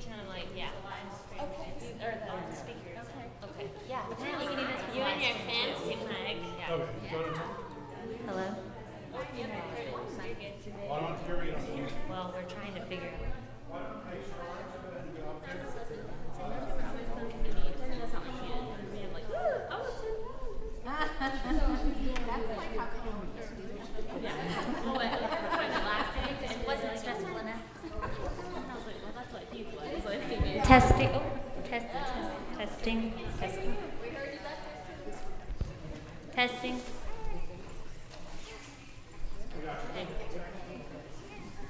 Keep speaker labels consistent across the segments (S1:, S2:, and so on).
S1: each and I'm like, yeah.
S2: Okay.
S1: Or the speakers.
S2: Okay.
S1: Okay. Yeah. Apparently we need this.
S3: You and your fancy mic.
S1: Yeah.
S4: Okay, go to
S1: Hello.
S4: Why don't you carry it on?
S1: Well, we're trying to figure out.
S2: That's like how come we used to do
S1: It wasn't stressful enough.
S3: I was like, well, that's what he was.
S1: Testing. Oh, testing. Testing. Okay.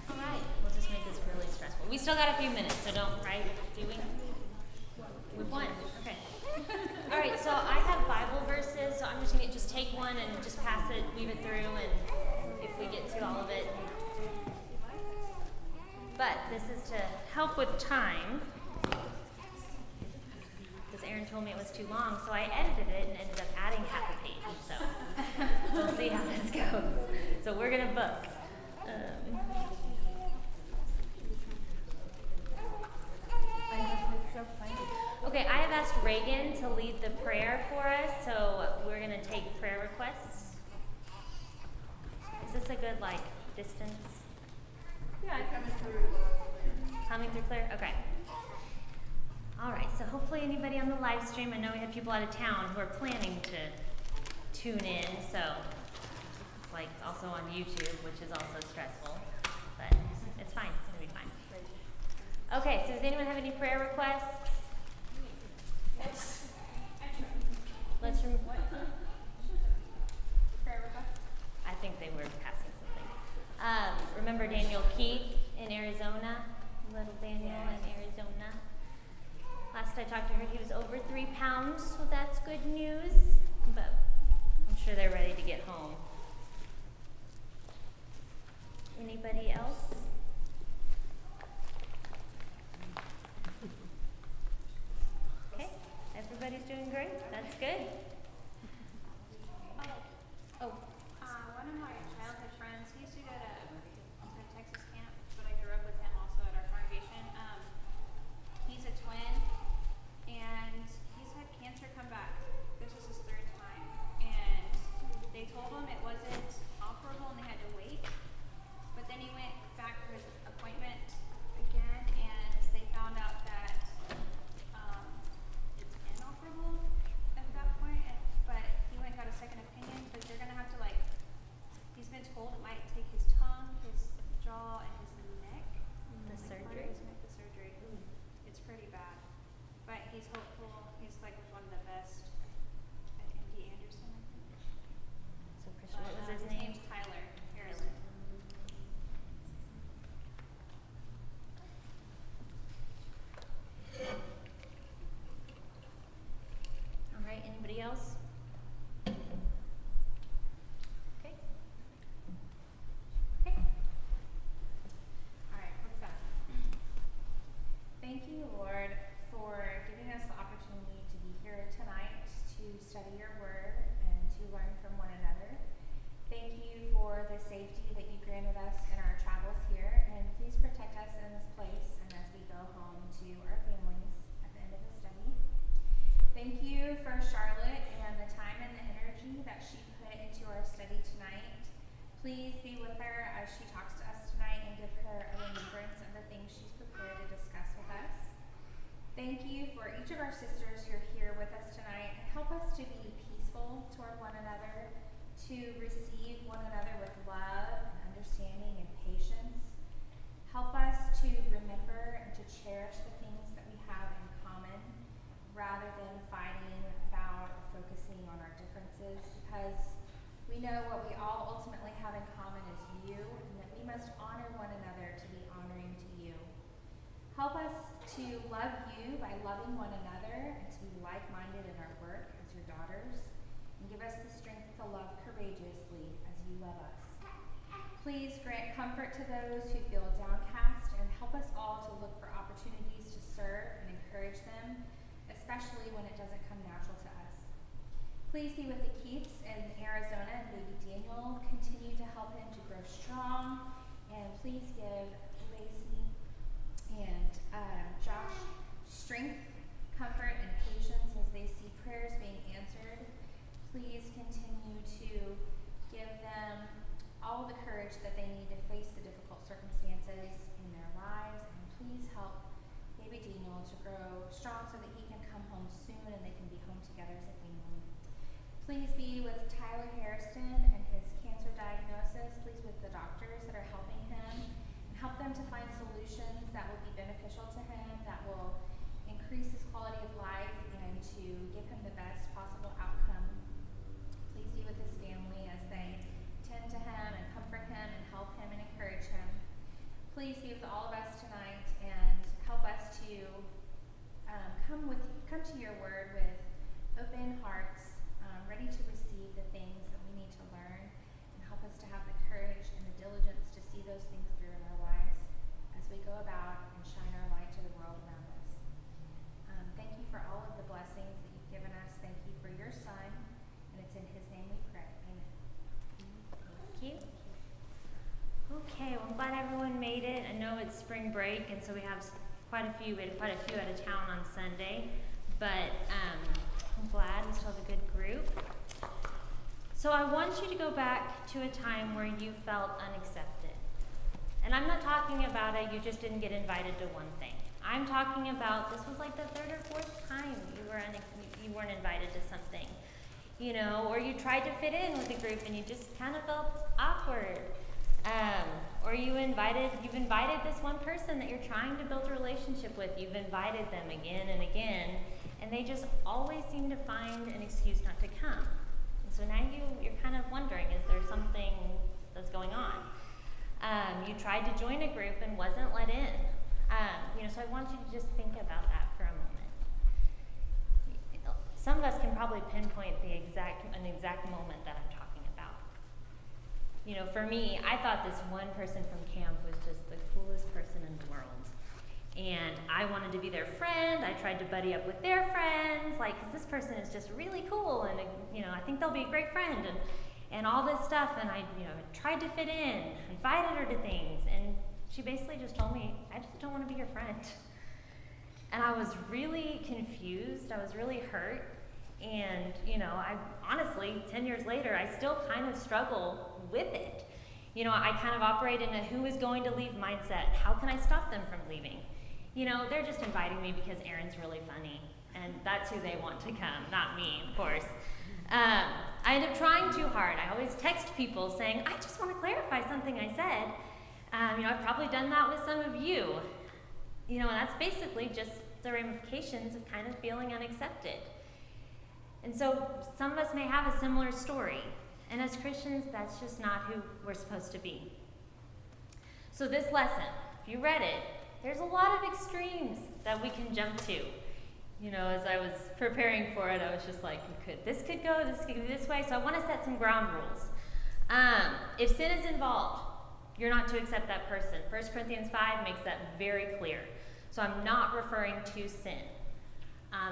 S1: All right. We'll just make this really stressful. We still got a few minutes, so don't, right? Do we? We've won. Okay. All right. So I have Bible verses, so I'm just gonna just take one and just pass it, weave it through, and if we get to all of it. But this is to help with time. Because Aaron told me it was too long, so I edited it and ended up adding half a page. So we'll see how this goes. So we're gonna book.
S2: so funny.
S1: Okay, I have asked Reagan to lead the prayer for us, so we're gonna take prayer requests. Is this a good distance?
S2: Yeah, I come through.
S1: Coming through clear? Okay. All right, so hopefully anybody on the live stream, I know we have people out of town who are planning to tune in, so it's also on YouTube, which is also stressful, but it's fine, it's gonna be fine. Okay, so does anyone have any prayer requests? Let's
S2: Prayer request?
S1: I think they were passing something. Remember Daniel Keith in Arizona? Little Daniel in Arizona. Last I talked to her, he was over 3 pounds, so that's good news. But I'm sure they're ready to get home. Anybody else? Okay, everybody's doing great. That's good. Oh.
S5: One of my childhood friends, he used to go to Texas camp, but I grew up with him also at our congregation. He's a twin, and he's had cancer come back. This is his 3rd time, and they told him it wasn't operable and they had to wait. But then he went back for his appointment again, and they found out that it's inoperable at that point. But he went and got a second opinion because they're gonna have to he's been told it might take his tongue, his jaw, and his neck.
S1: The
S5: Like,
S1: surgery?
S5: part of his neck, the surgery. It's pretty bad. But he's hopeful. He's one of the best at MD Anderson, I think.
S1: So Christian, what was his name?
S5: name's Tyler Harrison.
S1: All right, anybody else? Okay. Okay.
S2: All right, let's go. Thank you, Lord, for giving us the opportunity to be here tonight to study your word and to learn from one another. Thank you for the safety that you granted us in our travels here, and please protect us in this place and as we go home to our families at the end of the study. Thank you for Charlotte and the time and the energy that she put into our study tonight. Please be with her as she talks to us tonight and give her a remembrance of the things she's prepared to discuss with us. Thank you for each of our sisters who are here with us tonight. Help us to be peaceful toward one another, to receive one another with love and understanding and patience. Help us to remember and to cherish the things that we have in common rather than fighting about or focusing on our differences, because we know what we all ultimately have in common is you, and that we must honor one another to be honoring to you. Help us to love you by loving one another and to be like-minded in our work as your daughters, and give us the strength to love courageously as you love us. Please grant comfort to those who feel downcast, and help us all to look for opportunities to serve and encourage them, especially when it doesn't come natural to us. Please be with the Keiths in Arizona and baby Daniel. Continue to help him to grow strong, and please give Lacey and Josh strength, comfort, and patience as they see prayers being answered. Please continue to give them all the courage that they need to face the difficult circumstances in their lives, and please help baby Daniel to grow strong so that he can come home soon and they can be home together as a family. Please be with Tyler Harrison and his cancer diagnosis. Please with the doctors that are helping him, and help them to find solutions that will be beneficial to him, that will increase his quality of life and to give him the best possible outcome. Please be with his family as they tend to him and comfort him and help him and encourage him. Please be with all of us tonight and help us to come to your word with open hearts, ready to receive the things that we need to learn, and help us to have the courage and the diligence to see those things through in our lives as we go about and shine our light to the world around us. Thank you for all of the blessings that you've given us. Thank you for your Son, and it's in his name we pray. Amen.
S1: Thank you. Okay, well, I'm glad everyone made it. I know it's spring break, and so we had quite a few out of town on Sunday, but I'm glad we still have a good group. So I want you to go back to a time where you felt unaccepted. And I'm not talking about you just didn't get invited to one thing. I'm talking about this was like the third or fourth time you weren't invited to something. You know, or you tried to fit in with a group and you just kind of felt awkward. Or you've invited this one person that you're trying to build a relationship with. You've invited them again and again, and they just always seem to find an excuse not to come. And so now you're kind of wondering, is there something that's going on? You tried to join a group and wasn't let in. So I want you to just think about that for a moment. Some of us can probably pinpoint an exact moment that I'm talking about. You know, for me, I thought this one person from camp was just the coolest person in the world. And I wanted to be their friend. I tried to buddy up with their friends, like, 'cause this person is just really cool, and I think they'll be a great friend, and all this stuff. And I tried to fit in, invited her to things, and she basically just told me, I just don't want to be your friend. And I was really confused. I was really hurt. And, I honestly, 10 years later, I still kind of struggle with it. I kind of operate in a who is going to leave mindset. How can I stop them from leaving? They're just inviting me because Erin's really funny. And that's who they want to come, not me, of course. I end up trying too hard. I always text people saying, I just want to clarify something I said. I've probably done that with some of you. And that's basically just the ramifications of kind of feeling unaccepted. And so some of us may have a similar story. And as Christians, that's just not who we're supposed to be. So this lesson, if you read it, there's a lot of extremes that we can jump to. As I was preparing for it, I was just like, this could go this way. So I want to set some ground rules. If sin is involved, you're not to accept that person. 1 Corinthians 5 makes that very clear. So I'm not referring to sin.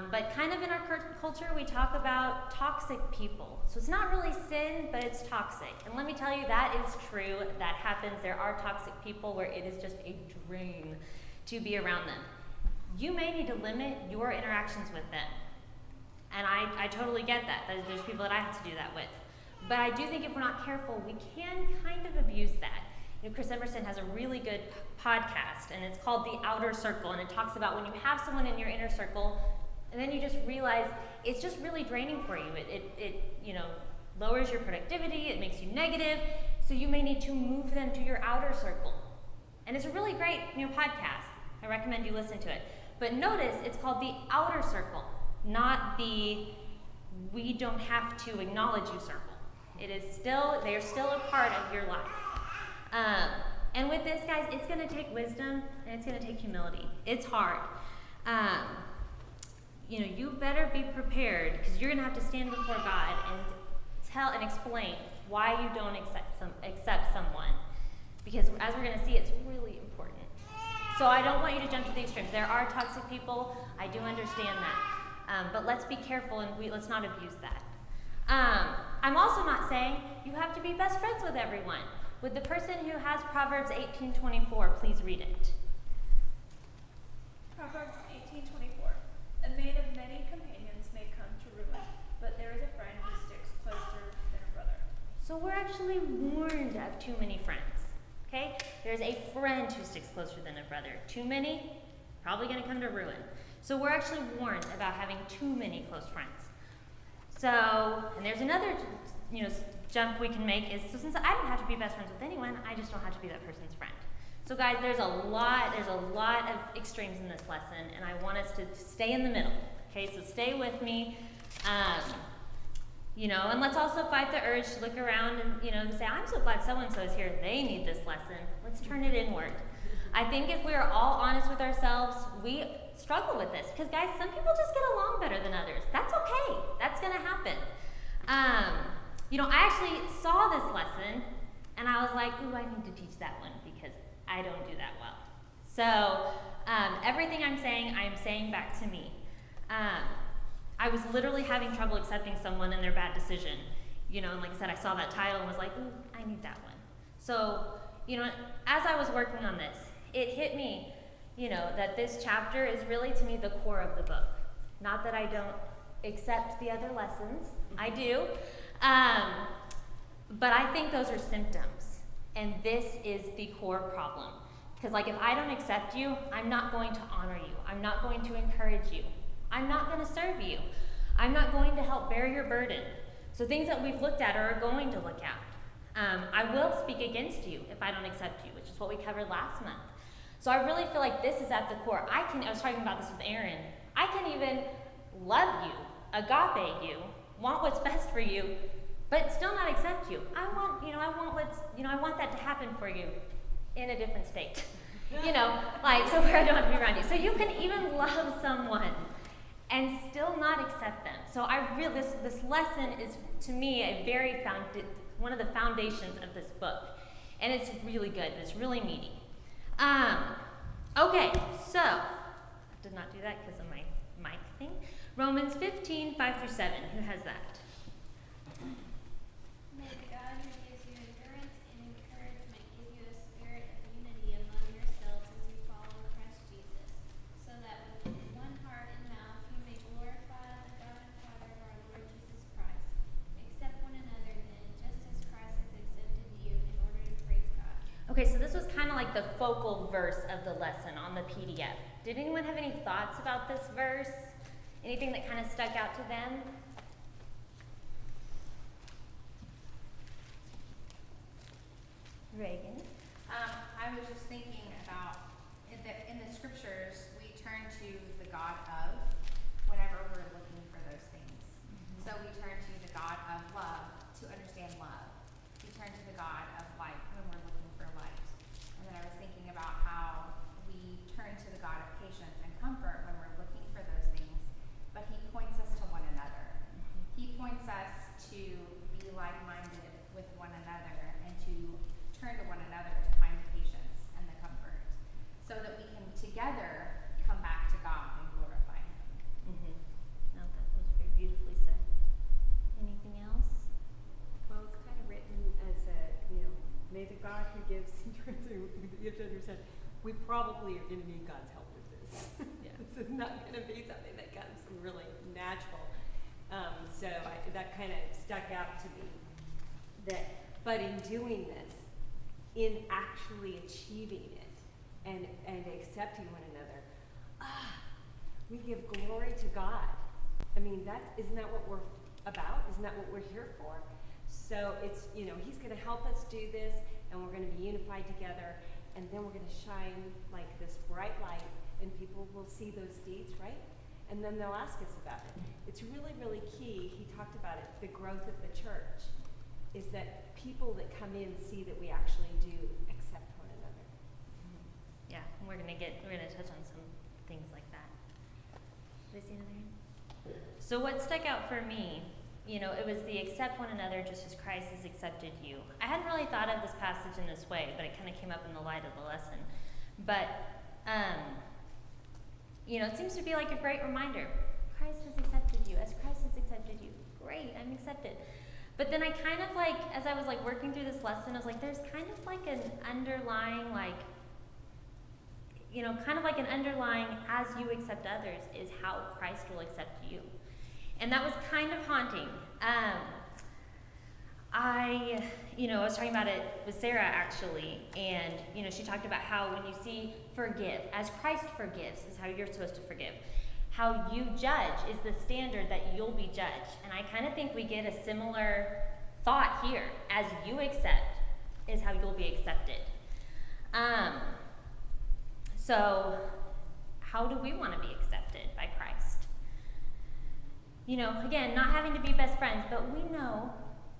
S1: But kind of in our culture, we talk about toxic people. So it's not really sin, but it's toxic. And let me tell you, that is true. That happens. There are toxic people where it is just a drain to be around them. You may need to limit your interactions with them. And I totally get that. There's people that I have to do that with. But I do think if we're not careful, we can kind of abuse that. Chris Emerson has a really good podcast, and it's called The Outer Circle, and it talks about when you have someone in your inner circle, and then you just realize it's just really draining for you. It lowers your productivity, it makes you negative, so you may need to move them to your outer circle. And it's a really great podcast. I recommend you listen to it. But notice it's called The Outer Circle, not the we don't have to acknowledge you circle. They are still a part of your life. And with this, guys, it's going to take wisdom and it's going to take humility. It's hard. You better be prepared, because you're going to have to stand before God and tell and explain why you don't accept someone. Because as we're going to see, it's really important. So I don't want you to jump to the extremes. There are toxic people. I do understand that. But let's be careful and let's not abuse that. I'm also not saying you have to be best friends with everyone. With the person who has Proverbs 18:24, please read it.
S5: Proverbs 18:24.
S1: actually warned of too many friends. Okay? There's a friend who sticks closer than a brother. Too many, probably going to come to ruin. So we're actually warned about having too many close friends. So, and there's another, jump we can make is, so since I don't have to be best friends with anyone, I just don't have to be that person's friend. So guys, there's a lot of extremes in this lesson, and I want us to stay in the middle. Okay, so stay with me. And let's also fight the urge to look around and, say, I'm so glad so-and-so is here. They need this lesson. Let's turn it inward. I think if we are all honest with ourselves, we struggle with this. Because, guys, some people just get along better than others. That's okay. That's going to happen. I actually saw this lesson, and I was like, ooh, I need to teach that one because I don't do that well. So everything I'm saying back to me. I was literally having trouble accepting someone and their bad decision. And like I said, I saw that title and was like, ooh, I need that one. So, as I was working on this, it hit me, that this chapter is really to me the core of the book. Not that I don't accept the other lessons, I do. But I think those are symptoms. And this is the core problem. Because if I don't accept you, I'm not going to honor you. I'm not going to encourage you. I'm not going to serve you. I'm not going to help bear your burden. So things that we've looked at or are going to look at. I will speak against you if I don't accept you, which is what we covered last month. So I really feel like this is at the core. I was talking about this with Aaron. I can even love you, agape you, want what's best for you, but still not accept you. I want that to happen for you in a different state. So where I don't have to be around you. So you can even love someone and still not accept them. So this lesson is, to me, one of the foundations of this book. And it's really good. It's really meaty. Okay, so, I did not do that because of my mic thing. Romans 15, 5-7. Who has that?
S5: May the God who gives you endurance and encouragement give you a spirit of unity among yourselves as you follow Christ Jesus, so that with one heart and mouth you may glorify the God and Father of our Lord Jesus Christ. Accept one another then, just as Christ has accepted you in order to praise God.
S1: Okay, so this was kind of like the focal verse of the lesson on the PDF. Did anyone have any thoughts about this verse? Anything that kind of stuck out to them? Reagan?
S2: I was just thinking about, in the scriptures, we turn to the God of whenever we're looking for those things. Mm-hmm. So we turn to the God of love to understand love. We turn to the God of light when we're looking for light. And then I was thinking about how we turn to the God of patience and comfort when we're looking for those things, but he points us to one another. Mm-hmm. He points us to be like-minded with one another and to turn to one another to find the patience and the comfort so that we can together come back to God and glorify him.
S1: Mm-hmm. No, that was very beautifully said. Anything else?
S3: Well, it's kind of written as may the God who gives endurance, you have to understand, we probably are going to need God's help with this. Yeah. This is not going to be something that comes really natural. So that kind of stuck out to me. But in doing this, in actually achieving it and accepting one another, we give glory to God. I mean, isn't that what we're about? Isn't that what we're here for? So it's, he's going to help us do this, and we're going to be unified together, and then we're going to shine like this bright light, and people will see those deeds, right? And then they'll ask us about it. It's really, really key. He talked about it, the growth of the church, is that people that come in see that we actually do accept one another.
S1: Mm-hmm. Yeah, and we're gonna touch on some things like that. Did I see another hand? So what stuck out for me, it was the accept one another just as Christ has accepted you. I hadn't really thought of this passage in this way, but it kind of came up in the light of the lesson. But, it seems to be like a great reminder. Christ has accepted you. As Christ has accepted you. Great, I'm accepted. But then I kind of as I was working through this lesson, I was there's kind of an underlying, an underlying, as you accept others, is how Christ will accept you. And that was kind of haunting. I was talking about it with Sarah actually, and, she talked about how when you see forgive, as Christ forgives is how you're supposed to forgive. How you judge is the standard that you'll be judged. And I kind of think we get a similar thought here. As you accept is how you'll be accepted. So how do we want to be accepted by Christ? Again, not having to be best friends, but we know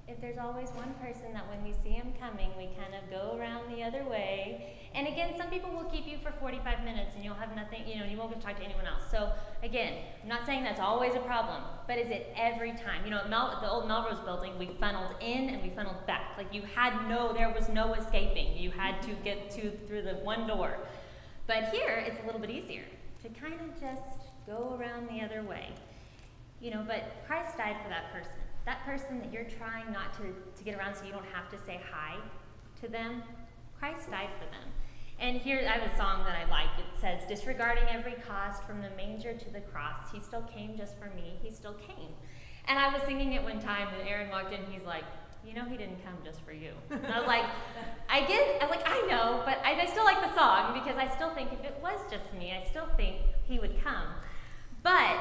S1: if there's always one person that when we see him coming, we kind of go around the other way. And again, some people will keep you for 45 minutes and you'll have nothing, you won't get to talk to anyone else. So again, I'm not saying that's always a problem, but is it every time? At the old Melrose building, we funneled in and we funneled back. Like there was no escaping. You had to get through the one door. But here, it's a little bit easier to kind of just go around the other way. But Christ died for that person. That person that you're trying not to get around so you don't have to say hi to them, Christ died for them. And here I have a song that I like. It says, disregarding every cost from the manger to the cross, he still came just for me, he still came. And I was singing it one time and Aaron walked in, he's like, he didn't come just for you. And I was like, I know, but I still like the song because I still think if it was just me, I still think he would come. But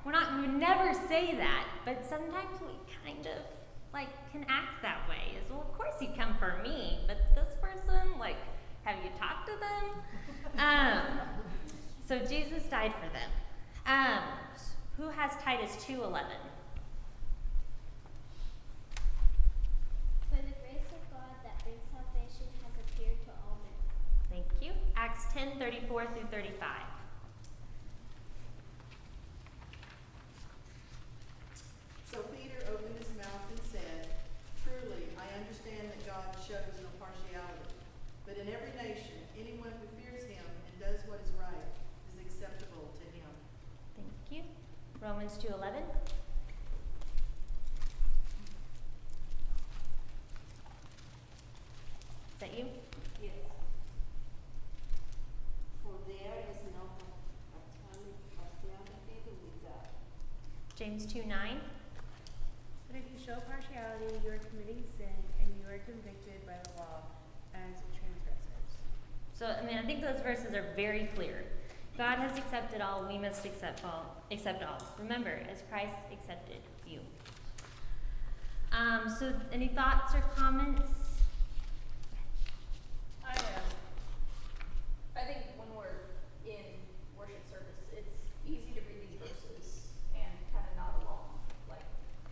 S1: we would never say that, but sometimes we kind of can act that way. Well, of course he'd come for me, but this person, have you talked to them? So Jesus died for them. Who has Titus 2:11?
S4: For the grace of God that brings salvation has appeared to all men.
S1: Thank you. Acts 10:34 through 35.
S6: So Peter opened his mouth and said, truly, I understand that God shows no partiality, but in every nation, anyone who fears him and does what is right is acceptable to him.
S1: Thank you. Romans 2:11. Is that you?
S7: Yes. For there is no partiality with God.
S1: James 2:9.
S8: But if you show partiality, you are committing sin, and you are convicted by the law as transgressors.
S1: So, I think those verses are very clear. God has accepted all, we must accept all. Remember, as Christ accepted you. So any thoughts or comments?
S9: I think when we're in worship service, it's easy to read these verses and kind of nod along.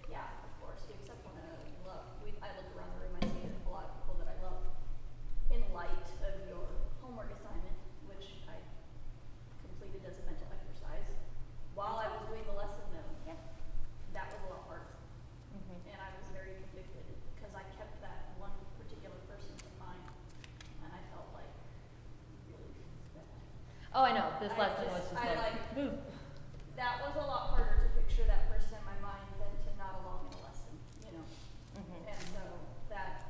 S9: Yeah, of course, we accept one another, we love. I look around the room, I see a lot of people that I love. In light of your homework assignment, which I completed as a mental exercise, while I was doing the lesson though, that was a lot harder.
S1: Mm-hmm.
S9: And I was very convicted because I kept that one particular person in mind, and I felt like really bad.
S1: Oh, I know. This lesson was just
S9: That was a lot harder to picture that person in my mind than to nod along in a lesson,
S1: Mm-hmm.
S9: And so that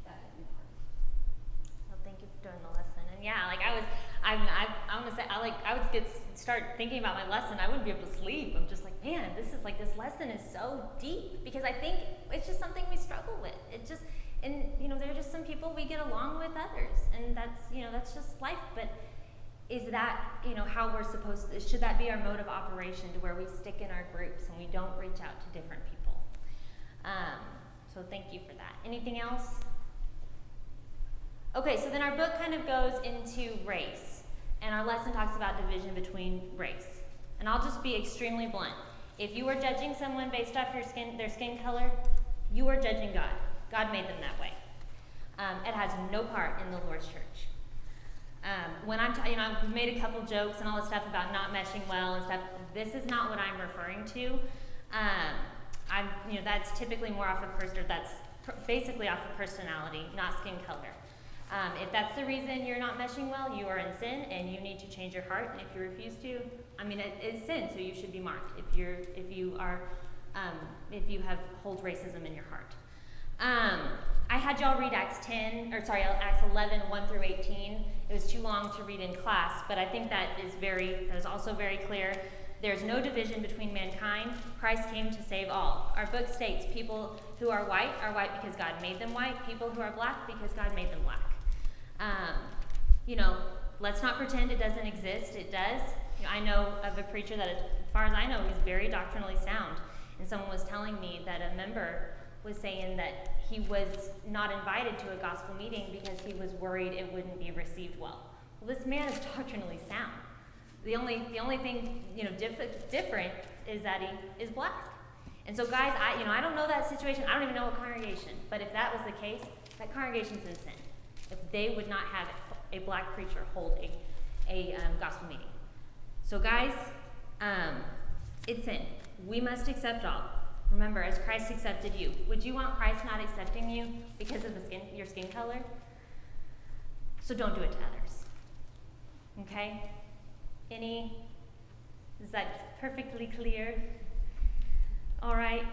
S9: hit me hard.
S1: Well, thank you for doing the lesson. And yeah, I want to say, I would start thinking about my lesson. I wouldn't be able to sleep. I'm just like, man, this lesson is so deep because I think it's just something we struggle with. There are just some people we get along with others, and that's just life. But is that, how we're supposed to, should that be our mode of operation to where we stick in our groups and we don't reach out to different people? So thank you for that. Anything else? Okay, so then our book kind of goes into race, and our lesson talks about division between race. And I'll just be extremely blunt. If you are judging someone based off their skin color, you are judging God. God made them that way. It has no part in the Lord's church. When I've made a couple jokes and all this stuff about not meshing well and stuff. This is not what I'm referring to. That's typically more off of that's basically off of personality, not skin color. If that's the reason you're not meshing well, you are in sin and you need to change your heart. And if you refuse to, it is sin, so you should be marked. If you hold racism in your heart. I had y'all read Acts 11, 1 through 18. It was too long to read in class, but I think that is also very clear. there's no division between mankind. Christ came to save all. Our book states people who are white because God made them white. People who are black because God made them black. Let's not pretend it doesn't exist. It does. I know of a preacher that, as far as I know, he's very doctrinally sound. And someone was telling me that a member was saying that he was not invited to a gospel meeting because he was worried it wouldn't be received well. Well, this man is doctrinally sound. The only thing different is that he is black. And so, guys, I don't know that situation. I don't even know a congregation. But if that was the case, that congregation's in sin. If they would not have a black preacher hold a gospel meeting. So, guys, it's sin. We must accept all. Remember, as Christ accepted you. Would you want Christ not accepting you because of your skin color? So don't do it to others. Okay? Is that perfectly clear? All right.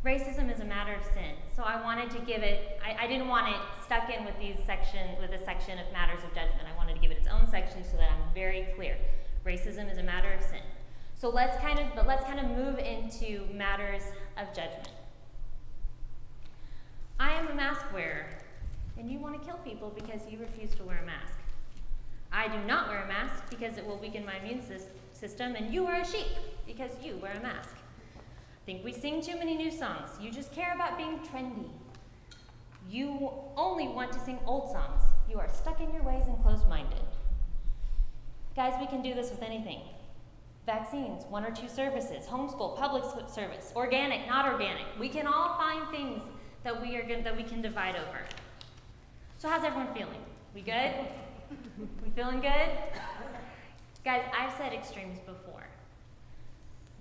S1: Racism is a matter of sin. So I wanted to give it, I didn't want it stuck in with a section of matters of judgment. I wanted to give it its own section so that I'm very clear. Racism is a matter of sin. So let's kind of move into matters of judgment. I am a mask wearer, and you want to kill people because you refuse to wear a mask. I do not wear a mask because it will weaken my immune system, and you are a sheep because you wear a mask. I think we sing too many new songs. You just care about being trendy. You only want to sing old songs. You are stuck in your ways and closed-minded. Guys, we can do this with anything. Vaccines, 1 or 2 services, homeschool, public service, organic, not organic. We can all find things that we can divide over. So how's everyone feeling? We good? We feeling good? Guys, I've said extremes before.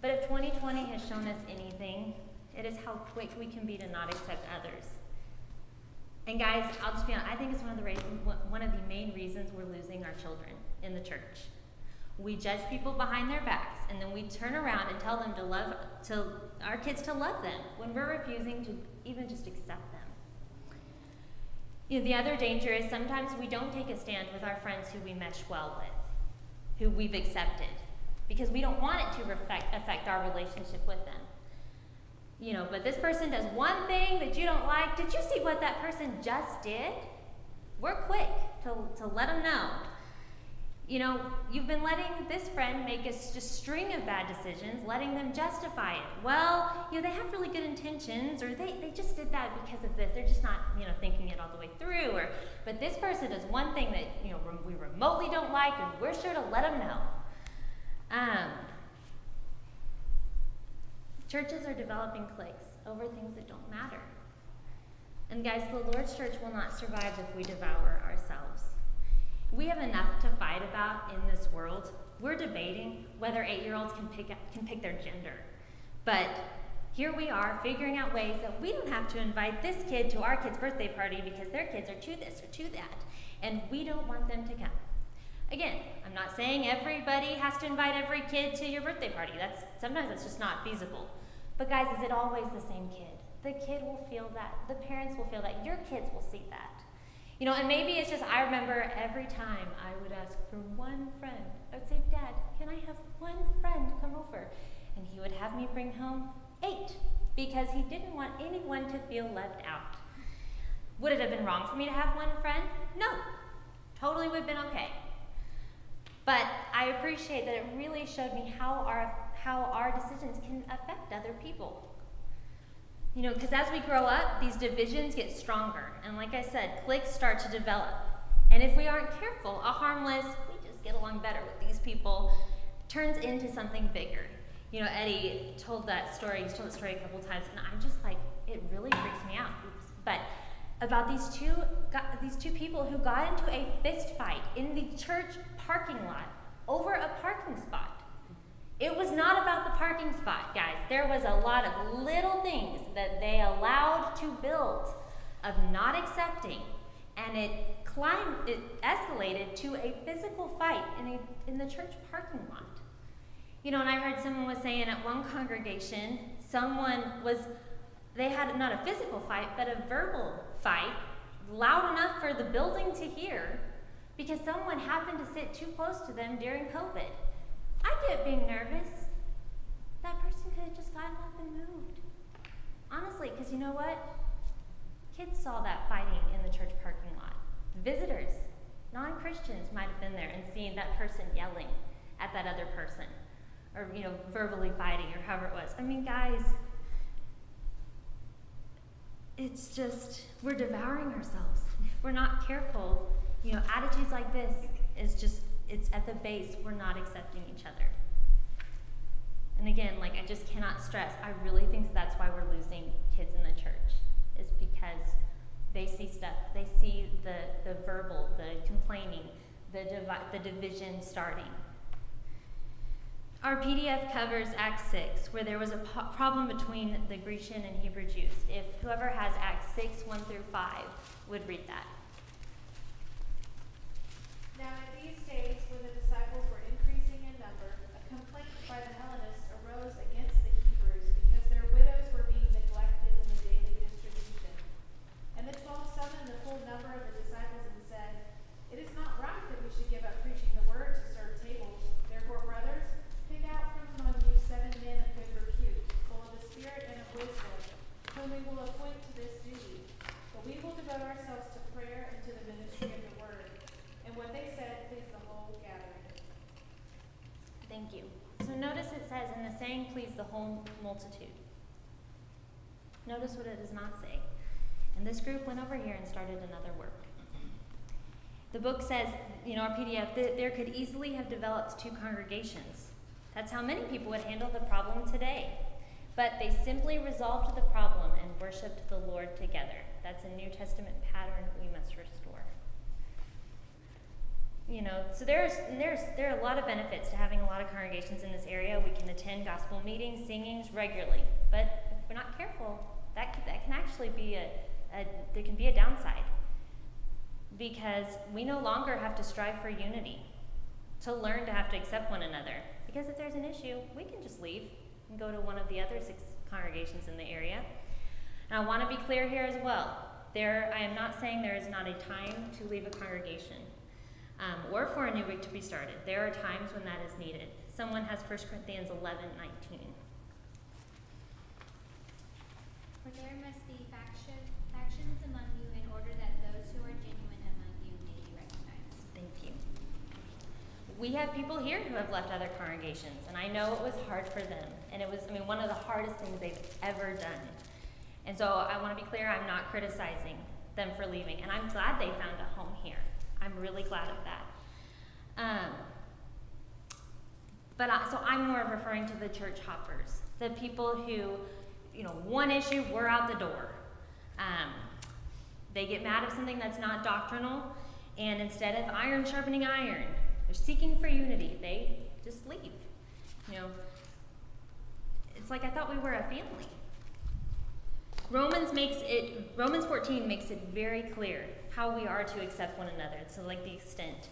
S1: But if 2020 has shown us anything, it is how quick we can be to not accept others. And guys, I'll just be honest, I think it's one of the main reasons we're losing our children in the church. We judge people behind their backs, and then we turn around and tell them our kids to love them when we're refusing to even just accept them. The other danger is sometimes we don't take a stand with our friends who we mesh well with, who we've accepted, because we don't want it to affect our relationship with them. But this person does one thing that you don't like. Did you see what that person just did? We're quick to let them know. You've been letting this friend make a just string of bad decisions, letting them justify it. Well, they have really good intentions, or they just did that because of this. They're just not, thinking it all the way through. But this person does one thing that, we remotely don't like, and we're sure to let them know. Churches are developing cliques over things that don't matter. And guys, the Lord's church will not survive if we devour ourselves. We have enough to fight about in this world. We're debating whether 8-year-olds can pick their gender. But here we are figuring out ways that we don't have to invite this kid to our kid's birthday party because their kids are to this or to that, and we don't want them to come. Again, I'm not saying everybody has to invite every kid to your birthday party. Sometimes that's just not feasible. But guys, is it always the same kid? The kid will feel that. The parents will feel that. Your kids will see that. And maybe it's just, I remember every time I would ask for one friend. I would say, Dad, can I have one friend come over? And he would have me bring home 8 because he didn't want anyone to feel left out. Would it have been wrong for me to have one friend? No. Totally would have been okay. But I appreciate that it really showed me how our decisions can affect other people. Because as we grow up, these divisions get stronger. And like I said, cliques start to develop. And if we aren't careful, a harmless, we just get along better with these people, turns into something bigger. Eddie told that story. He's told the story a couple times, and I'm just like, it really freaks me out. But about these two people who got into a fist fight in the church parking lot over a parking spot. It was not about the parking spot, guys. There was a lot of little things that they allowed to build of not accepting, and it escalated to a physical fight in the church parking lot. And I heard someone was saying at one congregation, they had not a physical fight, but a verbal fight, loud enough for the building to hear, because someone happened to sit too close to them during COVID. I get being nervous. you know what? Kids saw that fighting in the church parking lot. Visitors, non-Christians might have been there and seen that person yelling at that other person, or, you know, verbally fighting, or however it was. I mean, guys, it's just, we're devouring ourselves. If we're not careful, you know, attitudes like this is just, it's at the base. We're not accepting each other. And again, like, I just cannot stress, I really think that's why we're losing kids in the church, is because they see stuff, they see the verbal, the complaining, the division starting. Our PDF covers Acts 6, where there was a problem between the Grecian and Hebrew Jews. If whoever has Acts 6, 1 through 5 would read that.
S8: Now in these days, when the disciples were increasing in number, a complaint by the Hellenists arose against the Hebrews because their widows were being neglected in the daily distribution. And the 12 summoned the full number of the disciples and said, "It is not right that we should give up preaching the word to serve tables. Therefore, brothers, pick out from among you 7 men of good repute, full of the Spirit and of wisdom, whom we will appoint to this duty. But we will devote ourselves to prayer and to the ministry of the word." And what they said pleased the whole gathering.
S1: Thank you. So notice it says, "And the saying pleased the whole multitude." Notice what it does not say. And this group went over here and started another work. The book says, you know, our PDF, that there could easily have developed 2 congregations. That's how many people would handle the problem today. But they simply resolved the problem and worshiped the Lord together. That's a New Testament pattern we must restore. You know, so there are a lot of benefits to having a lot of congregations in this area. We can attend gospel meetings, singings regularly. But if we're not careful, that can actually be there can be a downside. Because we no longer have to strive for unity, to learn to have to accept one another. Because if there's an issue, we can just leave and go to one of the other 6 congregations in the area. And I want to be clear here as well. I am not saying there is not a time to leave a congregation or for a new week to be started. There are times when that is needed. Someone has 1 Corinthians 11:19.
S5: For there must be factions among you in order that those who are genuine among you may be recognized.
S1: Thank you. We have people here who have left other congregations, and I know it was hard for them. And it was, one of the hardest things they've ever done. And so I want to be clear, I'm not criticizing them for leaving, and I'm glad they found a home here. I'm really glad of that. So I'm more referring to the church hoppers, the people who, one issue, we're out the door. They get mad at something that's not doctrinal, and instead of iron sharpening iron, they're seeking for unity. They just leave. It's like I thought we were a family. Romans 14 makes it very clear how we are to accept one another. So like the extent.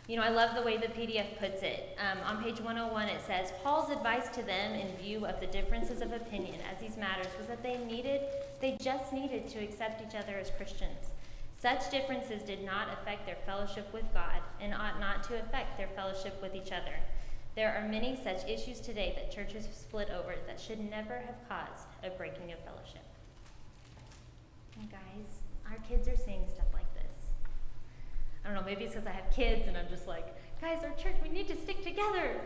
S1: I love the way the PDF puts it. On page 101 it says, Paul's advice to them in view of the differences of opinion as these matters was that they just needed to accept each other as Christians. Such differences did not affect their fellowship with God and ought not to affect their fellowship with each other. There are many such issues today that churches have split over that should never have caused a breaking of fellowship. And guys, our kids are saying stuff like this. I don't know, maybe it's because I have kids and I'm just like, guys, our church, we need to stick together.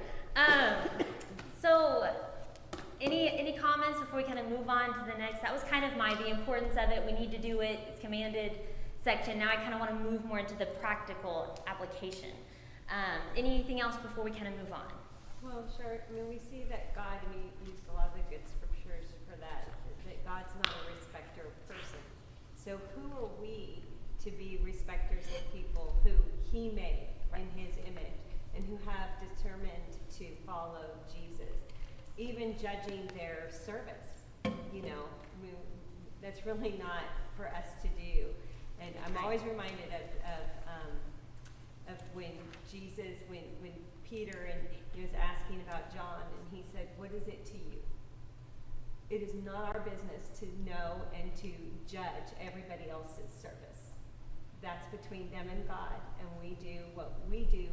S1: So any comments before we kind of move on to the next? That was kind of the importance of it. We need to do it. It's commanded section. Now I kind of want to move more into the practical application. Anything else before we kind of move on?
S3: Well, sure. We see that God, and we used a lot of the good scriptures for that God's not a respecter of person. So who are we to be respecters of people who he made in his image and who have determined to follow Jesus? Even judging their service, that's really not for us to do. And I'm always reminded of when Jesus, when Peter and he was asking about John, and he said, "What is it to you?" It is not our business to know and to judge everybody else's service. That's between them and God, and we do what we do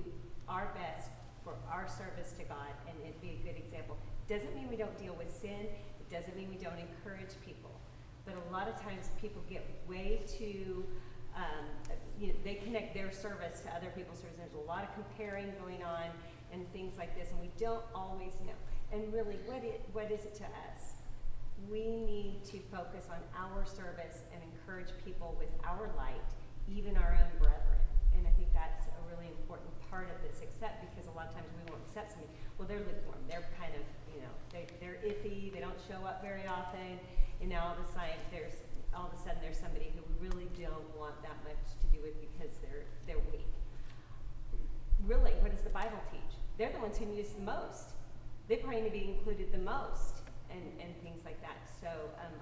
S3: our best for our service to God, and it'd be a good example. Doesn't mean we don't deal with sin. It doesn't mean we don't encourage people. But a lot of times people get way too, they connect their service to other people's service. There's a lot of comparing going on and things like this, and we don't always know. And really, what is it to us? We need to focus on our service and encourage people with our light, even our own brethren. And I think that's a really important part of this, except because a lot of times we won't accept somebody. Well, they're lukewarm. They're kind of, they're iffy. They don't show up very often. And now all of a sudden there's somebody who we really don't want that much to do with because they're weak. Really, what does the Bible teach? They're the ones who need us the most. They probably need to be included the most, and things like that. So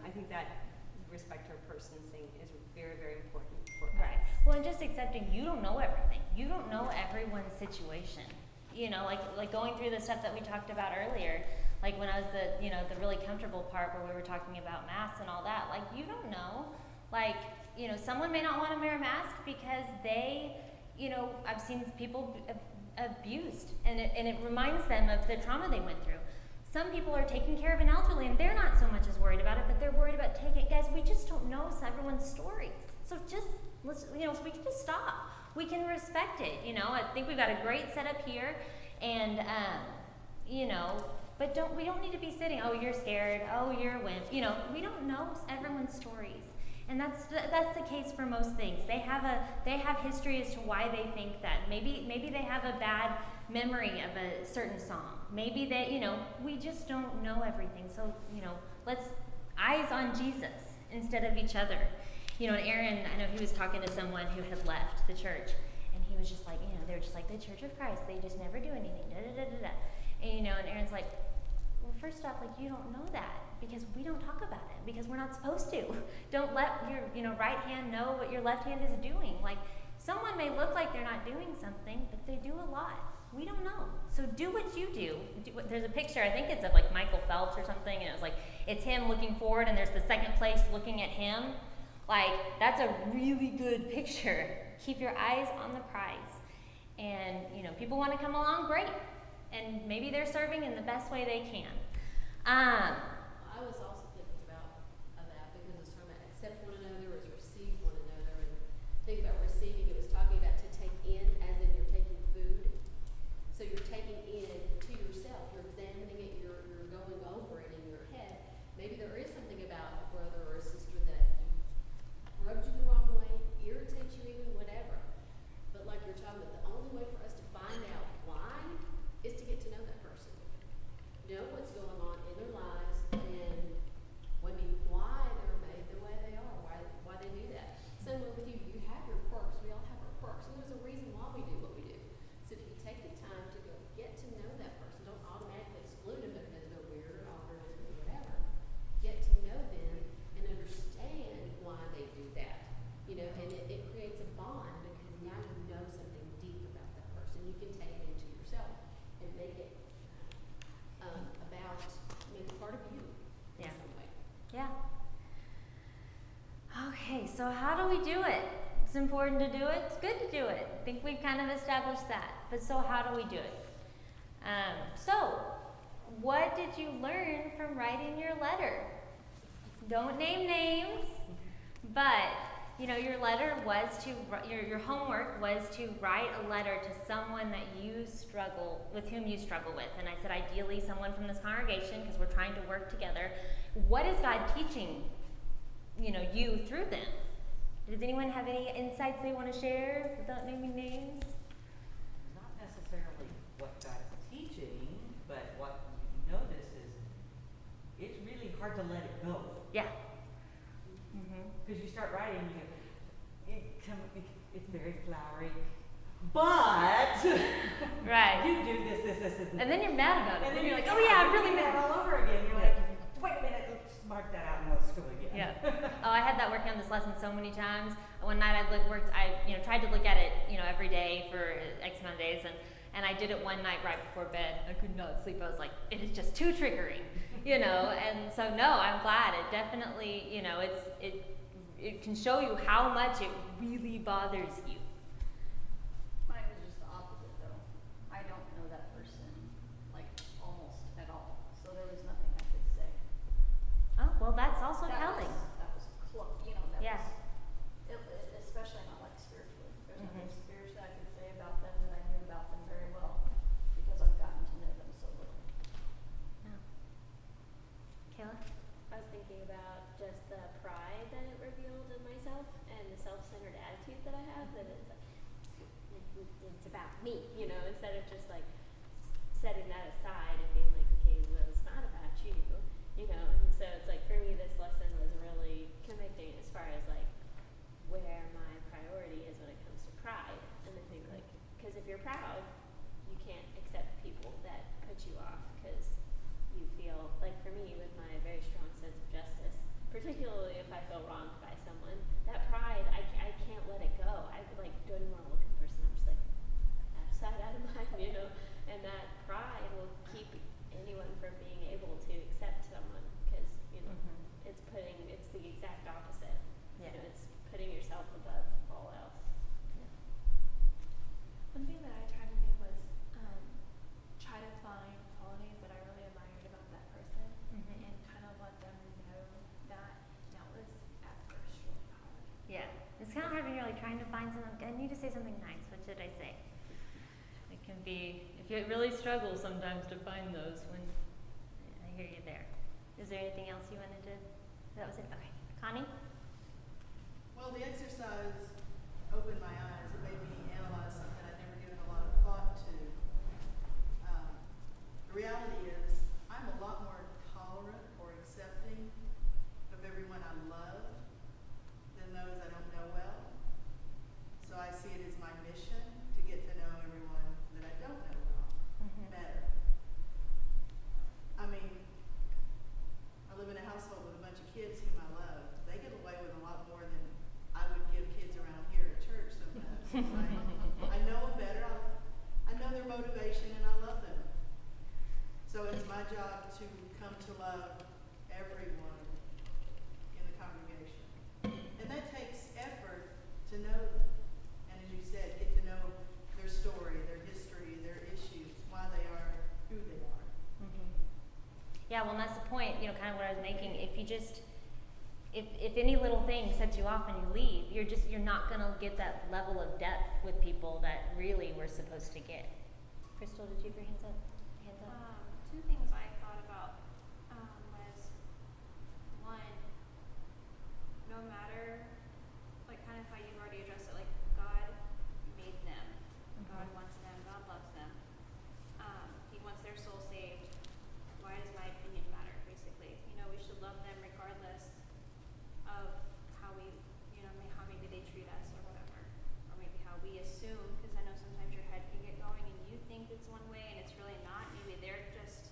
S3: I think that respect to a person's thing is very, very important for us.
S1: Right. Well, and just accepting you don't know everything. You don't know everyone's situation. Like going through the stuff that we talked about earlier, like when I was the really comfortable part where we were talking about masks and all that, like you don't know. Like, someone may not want to wear a mask because they, I've seen people abused, and it reminds them of the trauma they went through. Some people are taking care of an elderly and they're not so much as worried about it, but they're worried about guys, we just don't know everyone's stories. So so we can just stop. We can respect it, I think we've got a great setup here, and, but we don't need to be sitting, oh, you're scared, oh, you're a wimp. We don't know everyone's stories. And that's the case for most things. They have history as to why they think that. Maybe they have a bad memory of a certain song. Maybe they, we just don't know everything. So, let's eyes on Jesus instead of each other. And Aaron, I know he was talking to someone who had left the church, and he was just like, they were just like the Church of Christ. They just never do anything. Da da da da da. And and Aaron's like, well, first off, you don't know that because we don't talk about it because we're not supposed to. Don't let your right hand know what your left hand is doing. Like, someone may look like they're not doing something, but they do a lot. We don't know. So do what you do. There's a picture, I think it's of Michael Phelps or something, and it was it's him looking forward and there's the second place looking at him. That's a really good picture. Keep your eyes on the prize. And, people want to come along, great. And maybe they're serving in the best way they can.
S10: I was also thinking about that because it was talking about accept one another as receive one another. And think about receiving, it was talking about to take in as in you're taking food. So you're taking in to yourself, you're examining it, you're going over it in your head. Maybe there is something about a brother or a sister that rubbed you the wrong way, irritates you even, whatever. But like you're talking about, the only way for us to find out why is to get to know that person. Know what's going on in their lives and why they're made the way they are, why they do that. Similar with you, you have your quirks, we all have our quirks, and there's a reason why we do what we do. So if you take the time to go get to know that person, don't automatically exclude them because they're weird or awkward or whatever. Get to know them and understand why they do that. And it creates a bond because now you know something deep about that person. You can take it into yourself and make it make it part of you in some way.
S1: Yeah. Okay, so how do we do it? It's important to do it. It's good to do it. I think we've kind of established that. But so how do we do it? So, what did you learn from writing your letter? Don't name names, but your letter was your homework was to write a letter to someone that with whom you struggle with. And I said ideally someone from this congregation because we're trying to work together. What is God teaching, you through them? Does anyone have any insights they want to share without naming names?
S11: Not necessarily what God is teaching, but what you notice is it's really hard to let it go.
S1: Yeah.
S11: Because you start writing, it's very flowery, but
S1: right.
S11: you do this,
S1: and then you're mad about it.
S11: And then
S1: you're like, oh yeah, I'm really mad.
S11: all over again. You're like, wait a minute, let's mark that out and let's go again.
S1: Yeah. Oh, I had that working on this lesson so many times. One night I tried to look at it, every day for X amount of days, and I did it one night right before bed. I could not sleep. I was like, it is just too triggering, And so no, I'm glad. It definitely, it can show you how much it really bothers you.
S9: Mine was just the opposite though. I don't know that person, almost at all. So there was nothing I could say.
S1: Oh, well, that's also
S9: That
S1: telling.
S9: was
S10: it's about me, you know, instead of just like setting that aside and being like, okay, well, it's not about you, you know. And so it's like for me, this lesson was really convicting as far as like where my priority is when it comes to pride. And I think like, because if you're proud, you can't accept people that put you off because you feel like, for me, with my very strong sense of justice, particularly if I feel wronged by someone, that pride, I can't let it go. I like don't even want to look at the person. I'm just like, out of sight, out of mind, you know. And that pride will keep anyone from being able to accept someone because, you know, it's the exact opposite.
S1: Yeah.
S10: You know, it's putting yourself above all else.
S8: One thing that I tried to do was try to find qualities that I really admired about that person and kind of let them know that. That was at first really hard.
S1: Yeah, it's kind of hard when you're like trying to find something. I need to say something nice. What should I say? It can be, if you really struggle sometimes to find those. When I hear you there. Is there anything else you wanted to? That was it. Okay, Connie.
S6: Well, the exercise opened my eyes. It made me analyze something I'd never given a lot of thought to. The reality is, I'm a lot more tolerant or accepting of everyone I love than those I don't know well. So I see it as my mission to get to know everyone that I don't know well better. I mean, I live in a household with a bunch of kids whom I love. They get away with a lot more than I would give kids around here at church sometimes. Right? I know them better. I know their motivation and I love them. So it's my job to come to love everyone in the congregation. And that takes effort to know them. And as you said, get to know their story, their history, their issues, why they are who they are.
S1: Yeah, well, and that's the point. You know, kind of what I was making. If you just, if any little thing sets you off and you leave, you're not gonna get that level of depth with people that really we're supposed to get. Crystal, did you have your hands up?
S5: Two things I thought about was one, no matter like kind of how you've already addressed it, like God made them, God wants them, God loves them. He wants their soul saved. Why does my opinion matter? Basically, you know, we should love them regardless of how we, you know, how maybe they treat us or whatever, or maybe how we assume. Because I know sometimes your head can get going and you think it's one way and it's really not. Maybe they're just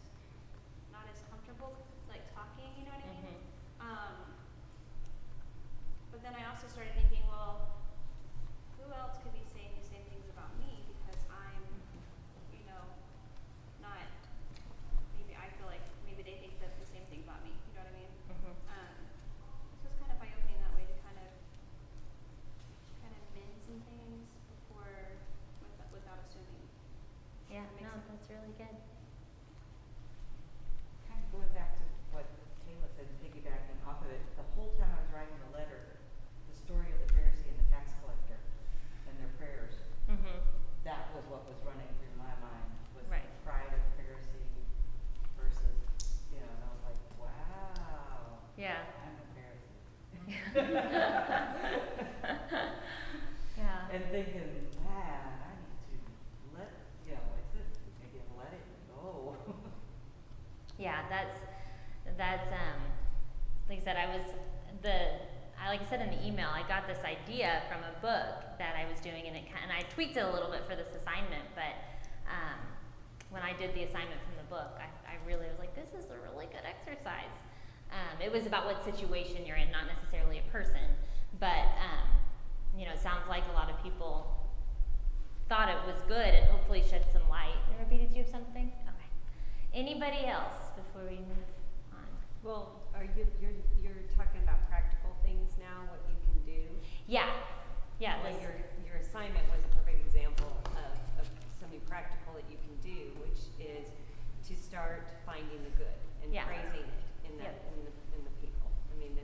S5: not as comfortable like talking, you know what I mean? But then I also started thinking, well, who else could be saying the same things about me because I'm, you know, not, maybe I feel like maybe they think the same thing about me, you know what I mean? So it's kind of eye-opening that way to kind of mend some things before, without assuming.
S1: Yeah,
S5: That makes
S1: no,
S5: sense.
S1: that's really good.
S11: Kind of going back to what Kayla said, piggybacking off of it, the whole time I was writing the letter, the story of the Pharisee and the tax collector and their prayers, that was what was running through my mind, was
S1: Right.
S11: the pride of the Pharisee versus, you know, and I was like, wow,
S1: Yeah.
S11: I'm a Pharisee.
S1: Yeah.
S11: And thinking, man, I need to let, you know, it's just, maybe let it go.
S1: Yeah, that's like I said, like I said in the email, I got this idea from a book that I was doing, and I tweaked it a little bit for this assignment. But when I did the assignment from the book, I really was like, this is a really good exercise. It was about what situation you're in, not necessarily a person, but you know, it sounds like a lot of people thought it was good and hopefully shed some light. And Ruby, did you have something? Okay. Anybody else before we move on?
S3: Well, you're talking about practical things now, what you can do?
S1: Yeah. Yeah.
S3: Well,
S1: This,
S3: your assignment was a perfect example of something practical that you can do, which is to start finding the good and
S1: Yeah.
S3: praising it in the in the people. I mean,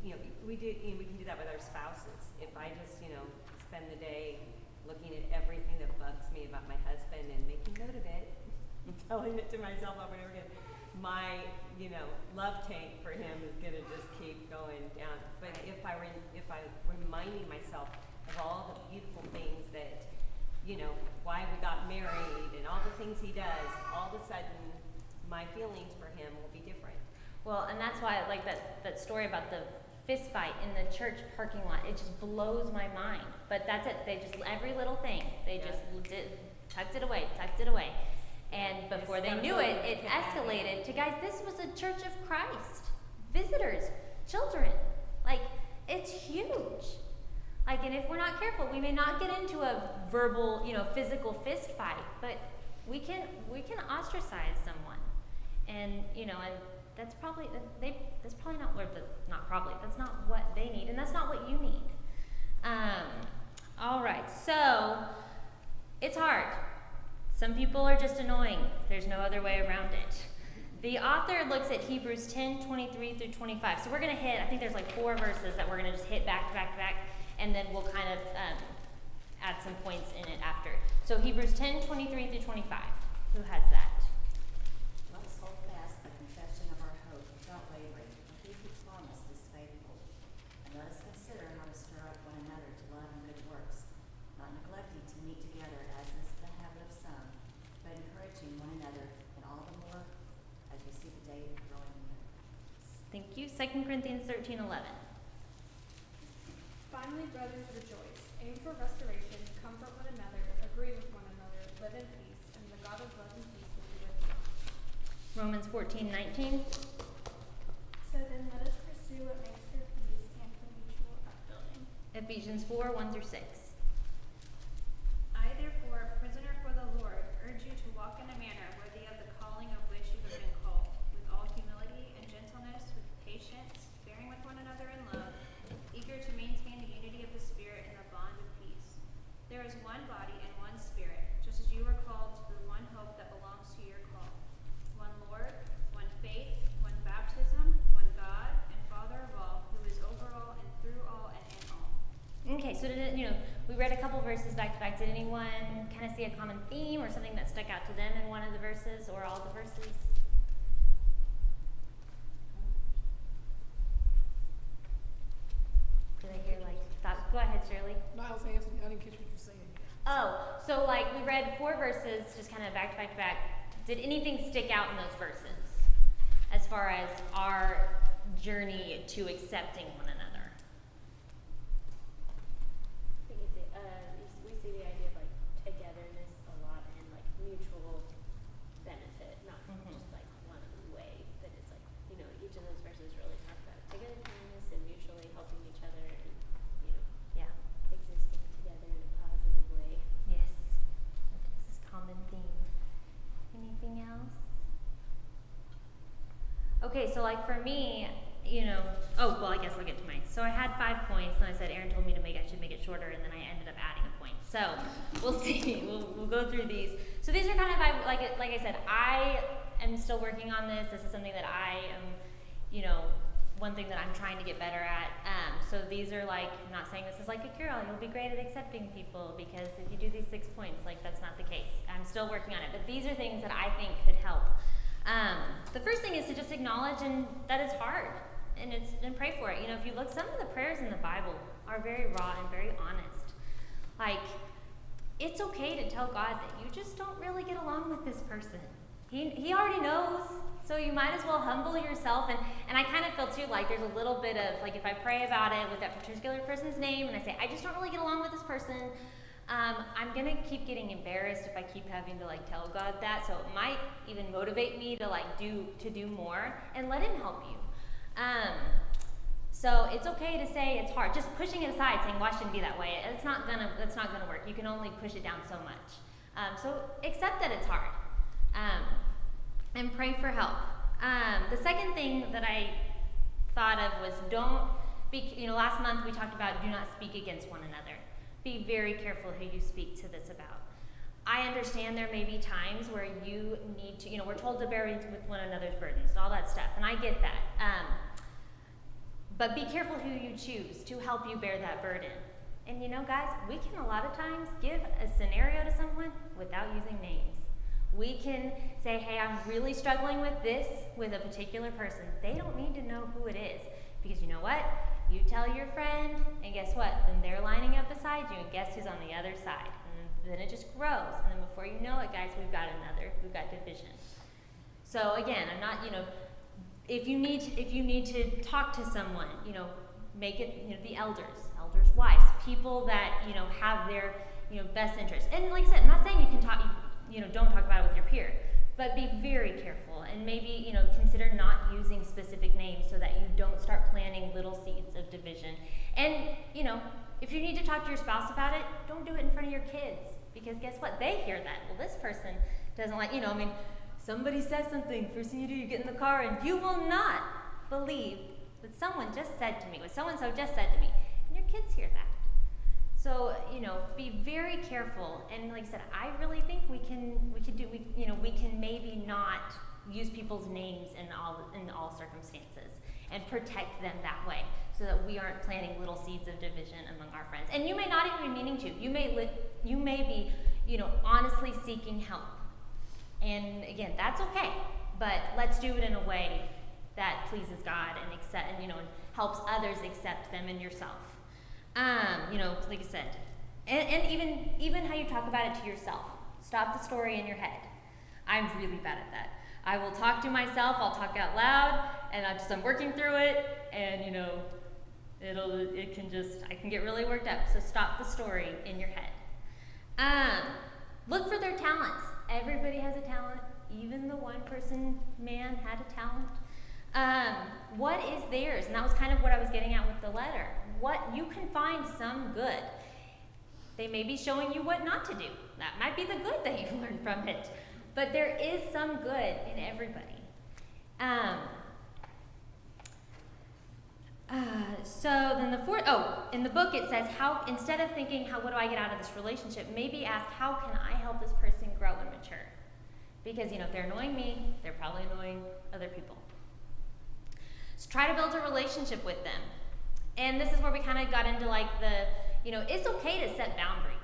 S3: you know, we can do that with our spouses. If I just, you know, spend the day looking at everything that bugs me about my husband and making note of it and telling it to myself over and over again, my, you know, love tank for him is gonna just keep going down. But if I reminding myself of all the beautiful things that you know, why we got married and all the things he does, all of a sudden, my feelings for him will be different.
S1: Well, and that's why I like that story about the fist fight in the church parking lot. It just blows my mind. But that's it. They just, every little thing, they just tucked it away. And before they knew it, it escalated to, guys, this was a Church of Christ. Visitors, children. Like, it's huge. Like, and if we're not careful, we may not get into a verbal, you know, physical fist fight, but we can ostracize someone. And, you know, and that's probably not what that's not what they need, and that's not what you need. All right, so it's hard. Some people are just annoying. There's no other way around it. The author looks at Hebrews 10:23 through 25. So we're going to hit, I think there's like 4 verses that we're going to just hit back to back to back, and then we'll kind of add some points in it after. So Hebrews 10:23 through 25. Who has that?
S7: Let us hold fast the confession of our hope without wavering, for he who promised is faithful. And let us consider how to stir up one another to love and good works, not neglecting to meet together as is the habit of some, but encouraging one another, and all the more as you see the day growing near.
S1: Thank you. 2 Corinthians 13:11.
S8: Finally, brothers, rejoice. Aim for restoration, comfort one another, agree with one another, live in peace, and the God of love and peace will be with you.
S1: Romans 14:19.
S2: So then let us pursue what makes for peace and for mutual upbuilding.
S1: Ephesians 4:1 through 6.
S5: I, therefore, prisoner for the Lord, urge you to walk in a manner worthy of the calling of which you have been called, with all humility and gentleness, with patience, bearing with one another in love, eager to maintain the unity of the Spirit in the bond of peace. There is one body and one Spirit, just as you were called to the one hope that belongs to your call. One Lord, one faith, one baptism, one God and Father of all, who is over all and through all and in all.
S1: Okay, so we read a couple verses back to back. Did anyone kind of see a common theme or something that stuck out to them in one of the verses or all the verses? Did I hear thoughts? Go ahead, Shirley.
S12: No, I was asking, I didn't catch what you're saying.
S1: Oh, so we read 4 verses just kind of back to back to back. Did anything stick out in those verses as far as our journey to accepting one another?
S10: I think we see the idea of togetherness a lot and mutual benefit, not just one way, but it's each of those verses really talk about togetherness and mutually helping each other and
S1: Yeah.
S10: existing together in a positive way.
S1: Yes. That's a common theme. Anything else? Okay, so for me, I guess I'll get to mine. So I had 5 points, and I said Aaron told me I should make it shorter, and then I ended up adding a point. So we'll see. We'll go through these. So these are kind of like I said, I am still working on this. This is something that I am, one thing that I'm trying to get better at. So these are I'm not saying this is like a cure-all. You'll be great at accepting people, because if you do these 6 points, that's not the case. I'm still working on it, but these are things that I think could help. The first thing is to just acknowledge that it's hard, and pray for it. If you look, some of the prayers in the Bible are very raw and very honest. It's okay to tell God that you just don't really get along with this person. He already knows, so you might as well humble yourself. And I kind of feel too there's a little bit of if I pray about it with that particular person's name and I say I just don't really get along with this person, I'm gonna keep getting embarrassed if I keep having to tell God that. So it might even motivate me to do more and let Him help you. So it's okay to say it's hard. Just pushing it aside, saying, "Well, I shouldn't be that way." That's not gonna work. You can only push it down so much. So accept that it's hard, and pray for help. The second thing that I thought of was don't be. Last month we talked about do not speak against one another. Be very careful who you speak to this about. I understand there may be times where you need to. We're told to bear with one another's burdens, all that stuff, and I get that. But be careful who you choose to help you bear that burden. And guys, we can a lot of times give a scenario to someone without using names. We can say, hey, I'm really struggling with this with a particular person. They don't need to know who it is. Because you know what? You tell your friend, and guess what? Then they're lining up beside you, and guess who's on the other side? And then it just grows, and then before you know it, guys, we've got division. So again, I'm not, if you need to talk to someone, make it, the elders' wives, people that, have their, best interest. And like I said, I'm not saying you can talk, don't talk about it with your peer, but be very careful and maybe, consider not using specific names so that you don't start planting little seeds of division. And, if you need to talk to your spouse about it, don't do it in front of your kids, because guess what? They hear that. Well, this person doesn't like, somebody says something, first thing you do, you get in the car, and you will not believe what someone just said to me, what so-and-so just said to me, and your kids hear that. So, be very careful, and like I said, I really think we can maybe not use people's names in all circumstances and protect them that way, so that we aren't planting little seeds of division among our friends. And you may not even be meaning to. You may be, honestly seeking help. And again, that's okay, but let's do it in a way that pleases God and helps others accept them and yourself. Like I said, and even how you talk about it to yourself. Stop the story in your head. I'm really bad at that. I will talk to myself. I'll talk out loud, and I'm working through it, and I can get really worked up. So stop the story in your head. Look for their talents. Everybody has a talent. Even the one person man had a talent. What is theirs? And that was kind of what I was getting at with the letter. What you can find some good. They may be showing you what not to do. That might be the good that you've learned from it. But there is some good in everybody. So then in the book it says, instead of thinking, what do I get out of this relationship, maybe ask, how can I help this person grow and mature? Because, if they're annoying me, they're probably annoying other people. So try to build a relationship with them. And this is where we kind of got into it's okay to set boundaries.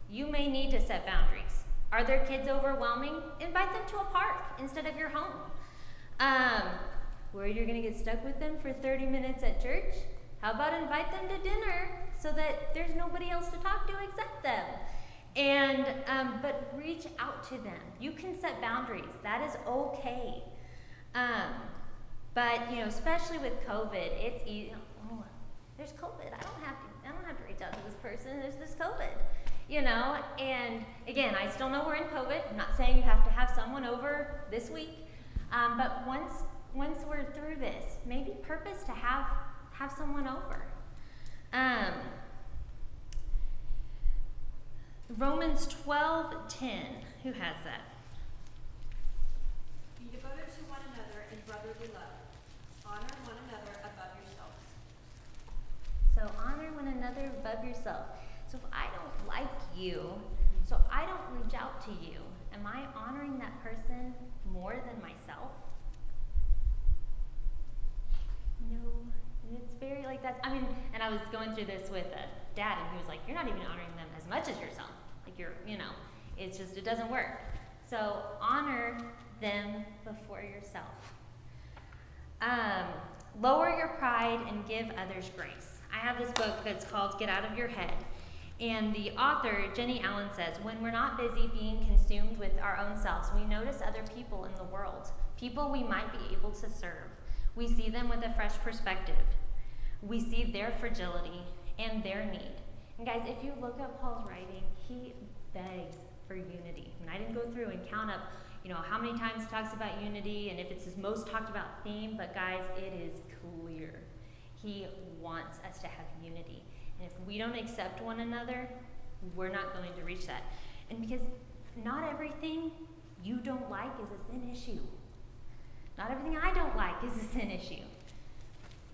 S1: You may need to set boundaries. Are their kids overwhelming? Invite them to a park instead of your home. Where you're going to get stuck with them for 30 minutes at church? How about invite them to dinner so that there's nobody else to talk to except them? And but reach out to them. You can set boundaries. That is okay. But especially with COVID, it's easy. Oh, there's COVID. I don't have to reach out to this person. There's this COVID. And again, I still know we're in COVID. I'm not saying you have to have someone over this week. But once we're through this, maybe purpose to have someone over. Romans 12:10. Who has that?
S8: Be devoted to one another in brotherly love. Honor one another above yourselves.
S1: So honor one another above yourself. So if I don't like you, so I don't reach out to you, am I honoring that person more than myself? No. And it's very that. And I was going through this with Dad, and he was like, you're not even honoring them as much as yourself. It's just, it doesn't work. So honor them before yourself. Lower your pride and give others grace. I have this book that's called Get Out of Your Head. And the author, Jenny Allen, says, when we're not busy being consumed with our own selves, we notice other people in the world, people we might be able to serve. We see them with a fresh perspective. We see their fragility and their need. And guys, if you look at Paul's writing, he begs for unity. And I didn't go through and count up, how many times he talks about unity and if it's his most talked about theme, but guys, it is clear. He wants us to have unity. And if we don't accept one another, we're not going to reach that. And because not everything you don't like is a sin issue. Not everything I don't like is a sin issue.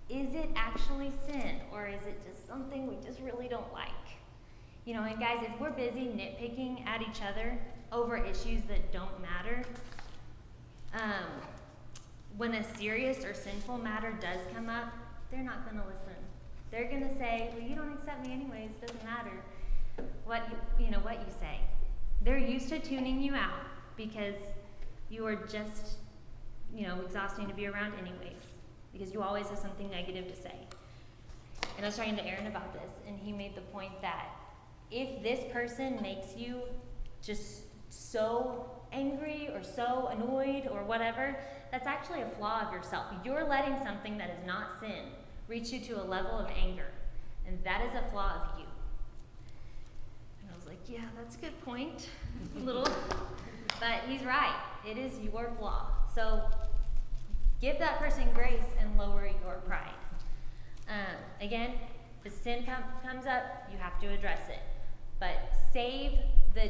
S1: Is it actually sin, or is it just something we just really don't like? And guys, if we're busy nitpicking at each other over issues that don't matter, when a serious or sinful matter does come up, they're not going to listen. They're going to say, well, you don't accept me anyways, it doesn't matter what you say. They're used to tuning you out because you are just, exhausting to be around anyways, because you always have something negative to say. And I was talking to Aaron about this, and he made the point that if this person makes you just so angry or so annoyed or whatever, that's actually a flaw of yourself. You're letting something that is not sin reach you to a level of anger, and that is a flaw of you. And I was like, yeah, that's a good point. Little, but he's right. It is your flaw. So give that person grace and lower your pride. Again, if sin comes up, you have to address it. But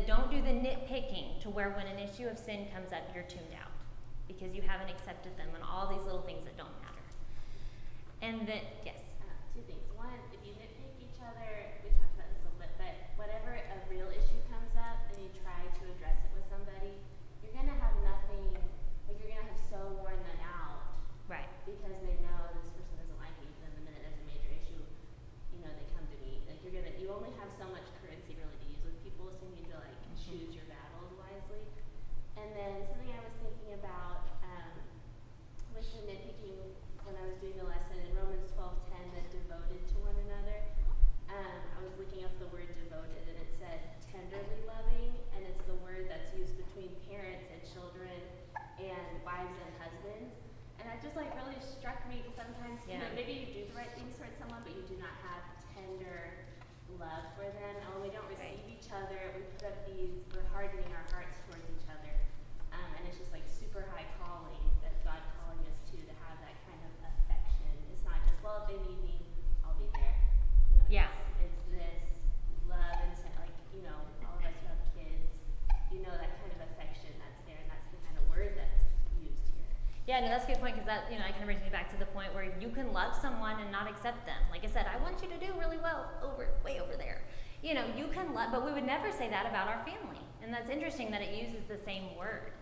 S1: don't do the nitpicking to where when an issue of sin comes up, you're tuned out because you haven't accepted them and all these little things that don't matter. And then, yes.
S13: Two things. One, if you nitpick each other, we talked about this a little bit, but whatever a real issue comes up and you try to address it with somebody, you're gonna have nothing, like you're gonna have so worn them out.
S1: Right.
S13: Because they know this person doesn't like me, and then the minute there's a major issue, they come to me. Like you only have so much currency really to use with people, so you need to like choose your battles wisely. And then something I was thinking about, with the nitpicking when I was doing the lesson in Romans 12:10, that devoted to one another. I was looking up the word devoted, and it said tenderly loving, and it's the word that's used between parents and children and wives and husbands. And that just like really struck me. Sometimes maybe you do the right things towards someone, but you do not have tender love for them. And when we don't receive each other, we're hardening our hearts towards each other. And it's just like super high calling that God calling us to have that kind of affection. It's not just, well, if they need me, I'll be there. It's this love and all of us who have kids, that kind of affection that's there, and that's the kind of word that's used here.
S1: Yeah, no, that's a good point because that, it kind of brings me back to the point where you can love someone and not accept them. Like I said, I want you to do really well way over there. You can love, but we would never say that about our family. And that's interesting that it uses the same word.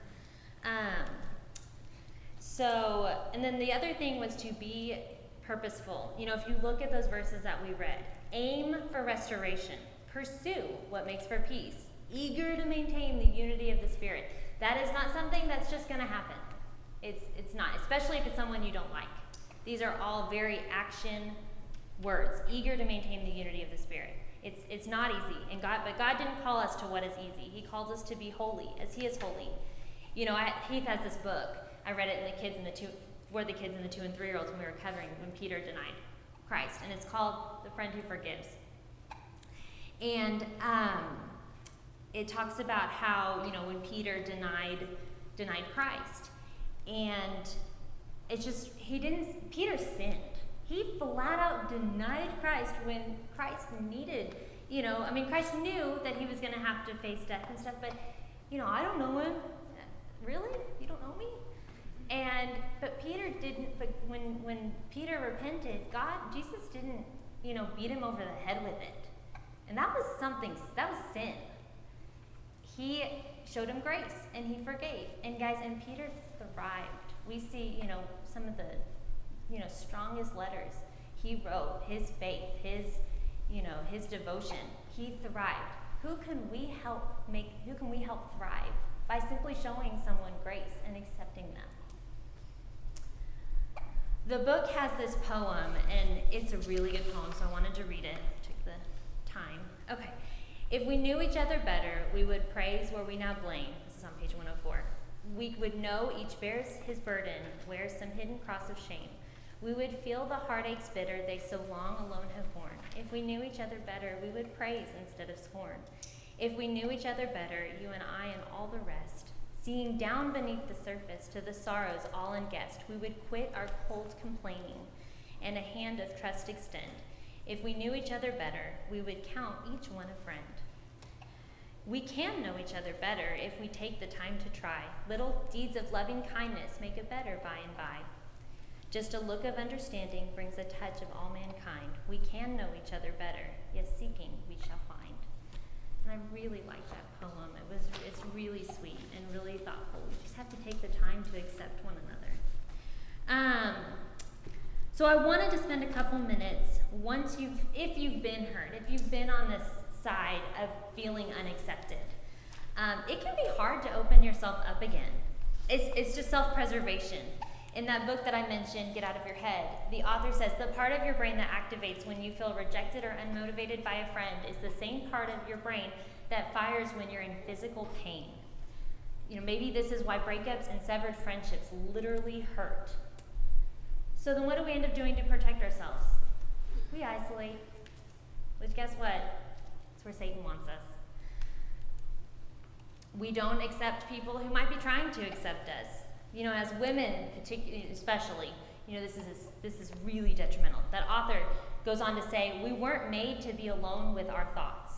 S1: And then the other thing was to be purposeful. If you look at those verses that we read, aim for restoration, pursue what makes for peace, eager to maintain the unity of the Spirit. That is not something that's just going to happen. It's not, especially if it's someone you don't like. These are all very action words, eager to maintain the unity of the Spirit. It's not easy, but God didn't call us to what is easy. He calls us to be holy, as He is holy. Heath has this book. I read it for the kids and the 2 and 3-year-olds when we were covering when Peter denied Christ, and it's called The Friend Who Forgives. And it talks about how when Peter denied Christ, and it's just Peter sinned. He flat out denied Christ when Christ needed, Christ knew that he was going to have to face death and stuff, but, I don't know him. Really? You don't know me? But Peter didn't, but when Peter repented, Jesus didn't, beat him over the head with it. And that was sin. He showed him grace, and he forgave. And guys, and Peter thrived. We see, some of the strongest letters he wrote, his faith, his devotion. He thrived. Who can we help thrive? By simply showing someone grace and accepting them. The book has this poem, and it's a really good poem, so I wanted to read it. I took the time. Okay. If we knew each other better, we would praise where we now blame. This is on page 104. We would know each bears his burden, wears some hidden cross of shame. We would feel the heartaches bitter they so long alone have borne. If we knew each other better, we would praise instead of scorn. If we knew each other better, you and I and all the rest, seeing down beneath the surface to the sorrows all unguessed, we would quit our cold complaining and a hand of trust extend. If we knew each other better, we would count each one a friend. We can know each other better if we take the time to try. Little deeds of loving kindness make it better by and by. Just a look of understanding brings a touch of all mankind. We can know each other better, yes, seeking we shall find. And I really like that poem. It's really sweet and really thoughtful. We just have to take the time to accept one another. So I wanted to spend a couple minutes if you've been hurt, if you've been on this side of feeling unaccepted. It can be hard to open yourself up again. It's just self-preservation. In that book that I mentioned, Get Out of Your Head, the author says the part of your brain that activates when you feel rejected or unmotivated by a friend is the same part of your brain that fires when you're in physical pain. Maybe this is why breakups and severed friendships literally hurt. So then what do we end up doing to protect ourselves? We isolate, which guess what? That's where Satan wants us. We don't accept people who might be trying to accept us. As women, particularly, especially, this is really detrimental. That author goes on to say, we weren't made to be alone with our thoughts.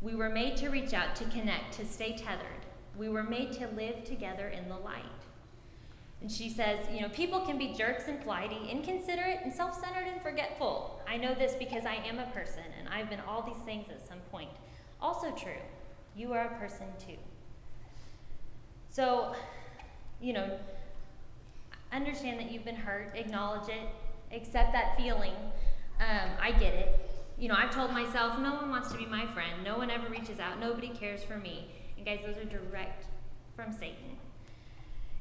S1: We were made to reach out, to connect, to stay tethered. We were made to live together in the light. And she says, people can be jerks and flighty, inconsiderate and self-centered and forgetful. I know this because I am a person, and I've been all these things at some point. Also true, you are a person too. So, understand that you've been hurt, acknowledge it, accept that feeling. I get it. I've told myself, no one wants to be my friend. No one ever reaches out. Nobody cares for me. And guys, those are direct from Satan.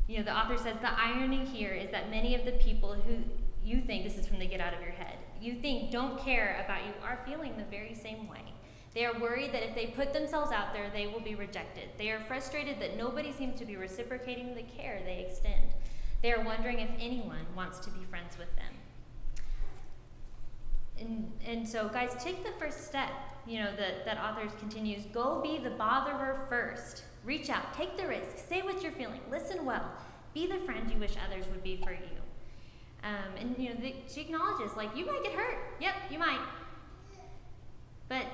S1: The author says the irony here is that many of the people who you think, this is from the Get Out of Your Head, you think don't care about you are feeling the very same way. They are worried that if they put themselves out there, they will be rejected. They are frustrated that nobody seems to be reciprocating the care they extend. They are wondering if anyone wants to be friends with them. And so, guys, take the first step. That author continues, go be the botherer first. Reach out, take the risk, say what you're feeling, listen well, be the friend you wish others would be for you. She acknowledges, you might get hurt. Yep, you might. But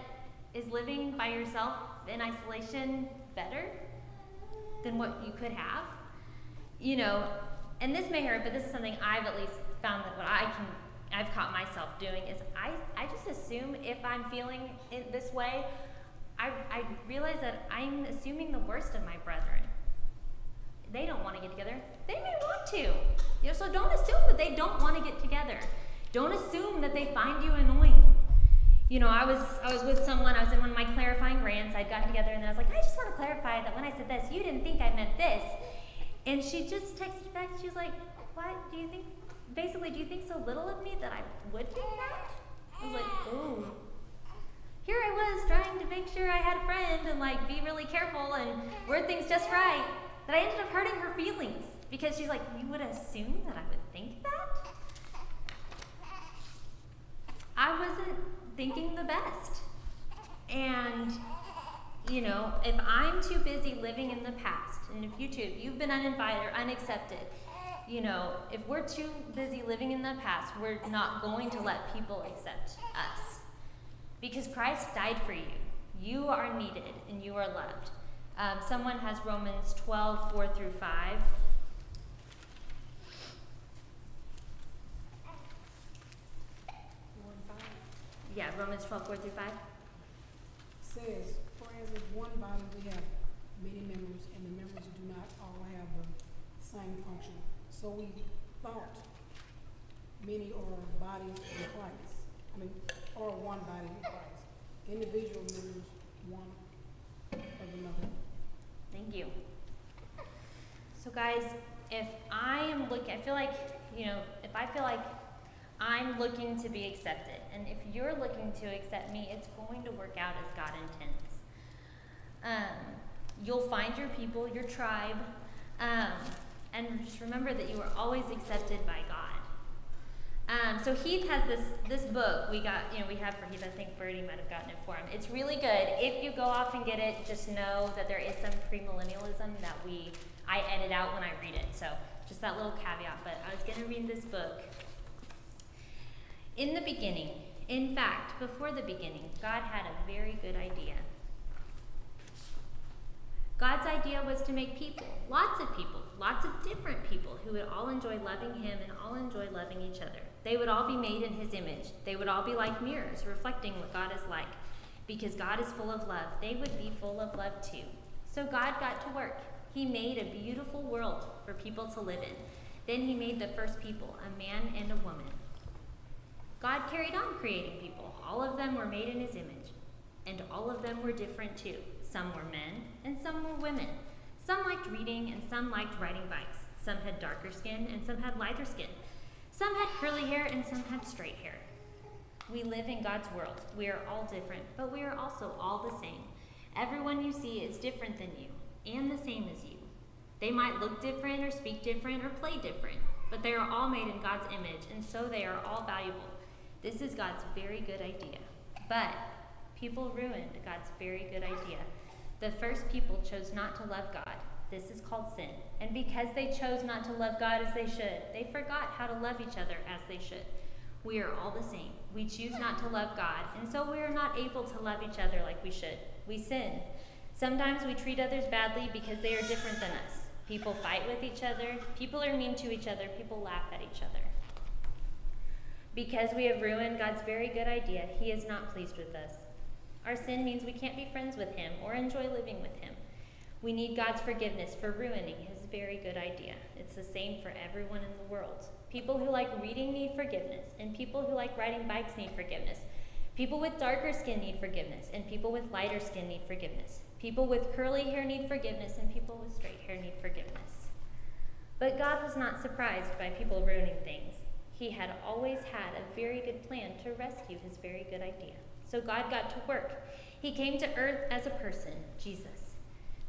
S1: is living by yourself in isolation better than what you could have? And this may hurt, but this is something I've at least found that I've caught myself doing is I just assume if I'm feeling it this way, I realize that I'm assuming the worst of my brethren. They don't want to get together. They may want to. So don't assume that they don't want to get together. Don't assume that they find you annoying. I was with someone, I was in one of my clarifying rants. I'd gotten together and I was like, I just want to clarify that when I said this, you didn't think I meant this. And she just texted back, she was like, what do you think? Basically, do you think so little of me that I would think that? I was like, ooh. Here I was trying to make sure I had a friend and be really careful and word things just right. That I ended up hurting her feelings because she's like, you would assume that I would think that? I wasn't thinking the best. And, if I'm too busy living in the past, and if you too, if you've been uninvited or unaccepted, if we're too busy living in the past, we're not going to let people accept us. Because Christ died for you. You are needed and you are loved. Someone has Romans 12, 4 through 5. Yeah, Romans 12, 4 through 5.
S12: Says, for as in one body we have many members, and the members do not all have the same function. So we thought many are bodies in Christ. Or one body in Christ. Individual members, one of another.
S1: Thank you. So guys, if I am looking, I feel like, if I feel like I'm looking to be accepted, and if you're looking to accept me, it's going to work out as God intends. You'll find your people, your tribe, and just remember that you are always accepted by God. So Heath has this book we have for Heath. I think Birdie might have gotten it for him. It's really good. If you go off and get it, just know that there is some premillennialism that I edit out when I read it. So just that little caveat. But I was going to read this book. In the beginning, in fact, before the beginning, God had a very good idea. God's idea was to make people, lots of different people who would all enjoy loving Him and all enjoy loving each other. They would all be made in His image. They would all be like mirrors, reflecting what God is like. Because God is full of love, they would be full of love too. So God got to work. He made a beautiful world for people to live in. Then He made the first people, a man and a woman. God carried on creating people. All of them were made in His image. And all of them were different too. Some were men and some were women. Some liked reading and some liked riding bikes. Some had darker skin and some had lighter skin. Some had curly hair and some had straight hair. We live in God's world. We are all different, but we are also all the same. Everyone you see is different than you and the same as you. They might look different or speak different or play different, but they are all made in God's image, and so they are all valuable. This is God's very good idea. But people ruined God's very good idea. The first people chose not to love God. This is called sin. And because they chose not to love God as they should, they forgot how to love each other as they should. We are all the same. We choose not to love God, and so we are not able to love each other like we should. We sin. Sometimes we treat others badly because they are different than us. People fight with each other. People are mean to each other. People laugh at each other. Because we have ruined God's very good idea, He is not pleased with us. Our sin means we can't be friends with Him or enjoy living with Him. We need God's forgiveness for ruining His very good idea. It's the same for everyone in the world. People who like reading need forgiveness, and people who like riding bikes need forgiveness. People with darker skin need forgiveness, and people with lighter skin need forgiveness. People with curly hair need forgiveness, and people with straight hair need forgiveness. But God was not surprised by people ruining things. He had always had a very good plan to rescue His very good idea. So God got to work. He came to earth as a person, Jesus.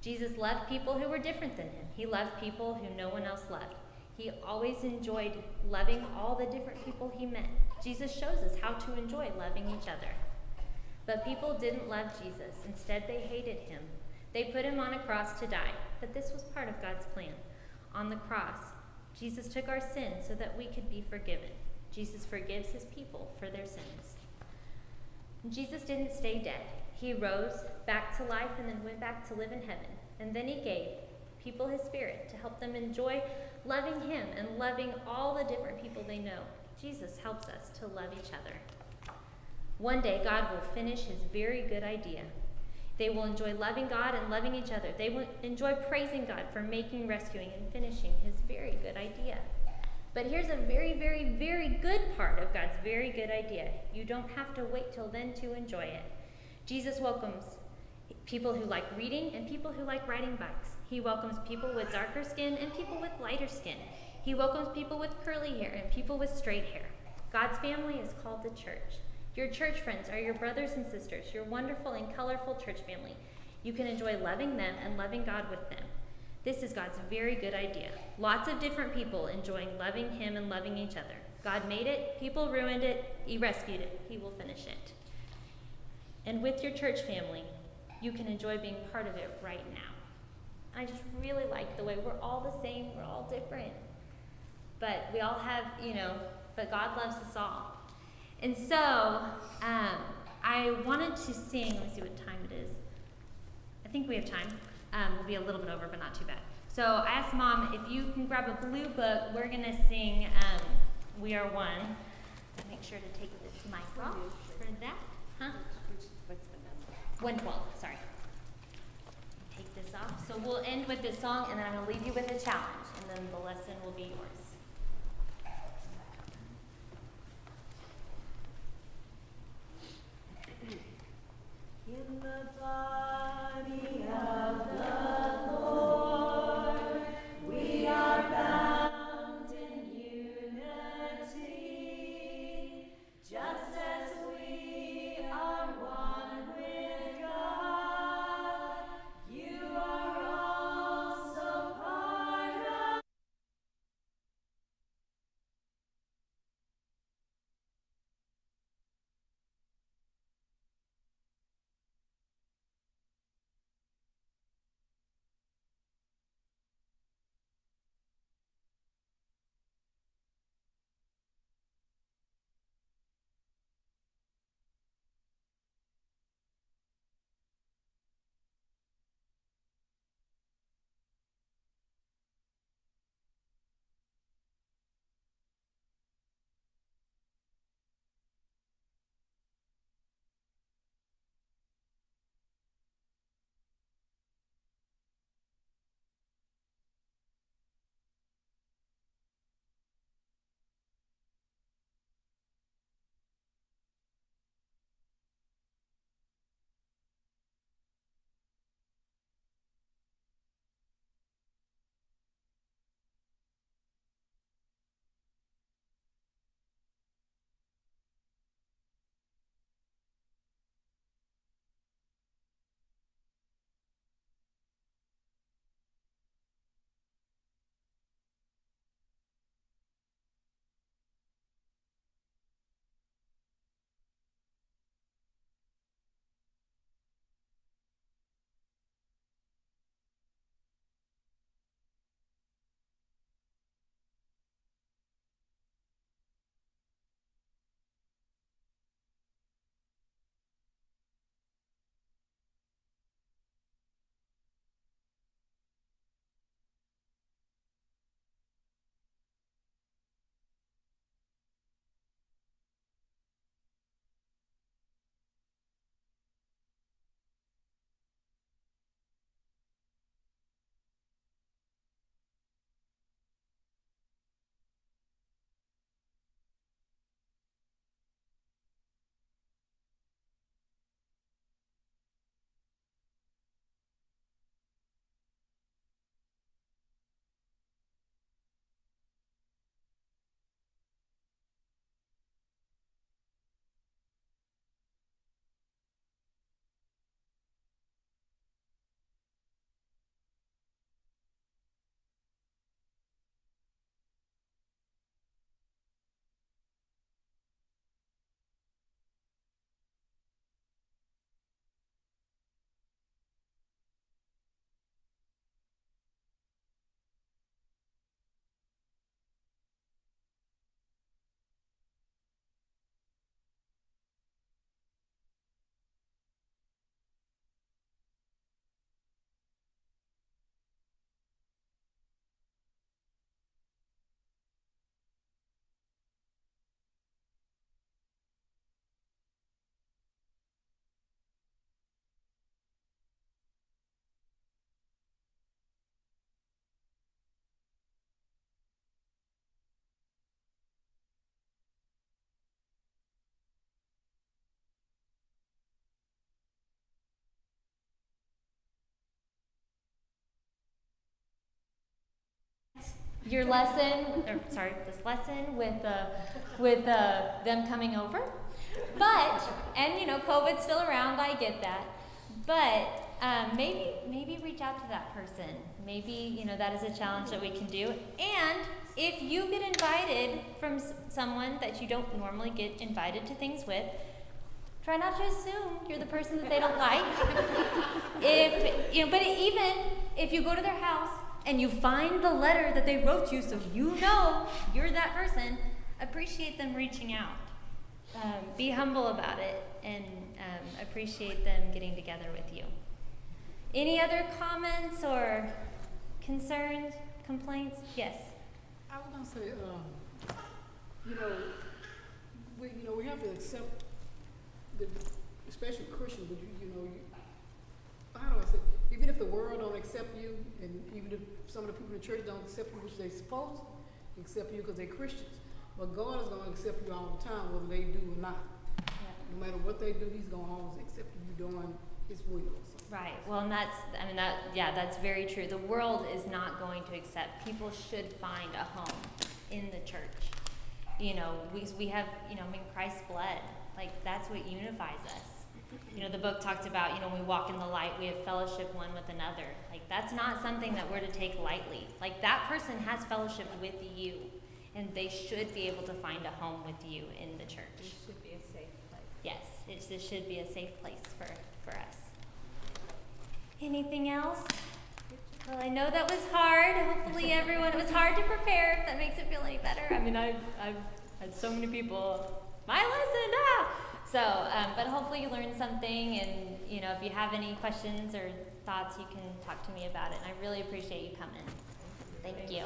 S1: Jesus loved people who were different than Him. He loved people who no one else loved. He always enjoyed loving all the different people He met. Jesus shows us how to enjoy loving each other. But people didn't love Jesus. Instead, they hated Him. They put Him on a cross to die. But this was part of God's plan. On the cross, Jesus took our sins so that we could be forgiven. Jesus forgives His people for their sins. Jesus didn't stay dead. He rose back to life and then went back to live in heaven. And then He gave people His Spirit to help them enjoy loving Him and loving all the different people they know. Jesus helps us to love each other. One day, God will finish His very good idea. They will enjoy loving God and loving each other. They will enjoy praising God for making, rescuing, and finishing His very good idea. But here's a very, very, very good part of God's very good idea. You don't have to wait till then to enjoy it. Jesus welcomes people who like reading and people who like riding bikes. He welcomes people with darker skin and people with lighter skin. He welcomes people with curly hair and people with straight hair. God's family is called the church. Your church friends are your brothers and sisters, your wonderful and colorful church family. You can enjoy loving them and loving God with them. This is God's very good idea. Lots of different people enjoying loving Him and loving each other. God made it, people ruined it, He rescued it, He will finish it. And with your church family, you can enjoy being part of it right now. I just really like the way we're all the same, we're all different. But we all have, but God loves us all. And so, I wanted to sing, let me see what time it is. I think we have time. We'll be a little bit over, but not too bad. So I asked Mom if you can grab a blue book. We're going to sing We Are One. Make sure to take this mic off for that. Huh?
S3: What's the number?
S1: 112, sorry. Take this off. So we'll end with this song, and then I'm going to leave you with a challenge, and then the lesson will be yours.
S6: In the body of the Lord, we are bound in unity, just as we are one with God. You are also part of
S1: your lesson, or sorry, this lesson with them coming over. But, and you know, COVID's still around, I get that. But maybe reach out to that person. Maybe, you know, that is a challenge that we can do. And if you get invited from someone that you don't normally get invited to things with, try not to assume you're the person that they don't like. But even if you go to their house and you find the letter that they wrote you, so you know you're that person, appreciate them reaching out. Be humble about it, and appreciate them getting together with you. Any other comments or concerns, complaints? Yes.
S12: I was gonna say, we have to accept especially Christians, but how do I say, even if the world don't accept you, and even if some of the people in the church don't accept you, which they're supposed to accept you because they're Christians, but God is gonna accept you all the time, whether they do or not.
S1: Yeah.
S12: No matter what they do, He's gonna always accept you doing His will. So.
S1: Right. Well, and that's very true. The world is not going to accept. People should find a home in the church. We have, Christ's blood. Like, that's what unifies us. The book talks about, when we walk in the light, we have fellowship one with another. Like, that's not something that we're to take lightly. Like, that person has fellowship with you, and they should be able to find a home with you in the church.
S3: It should be a safe place.
S1: Yes, this should be a safe place for us. Anything else? Well, I know that was hard. Hopefully it was hard to prepare, if that makes it feel any better. I mean, I've had so many people, my lesson, but hopefully you learned something, and, if you have any questions or thoughts, you can talk to me about it, and I really appreciate you coming. Thank you.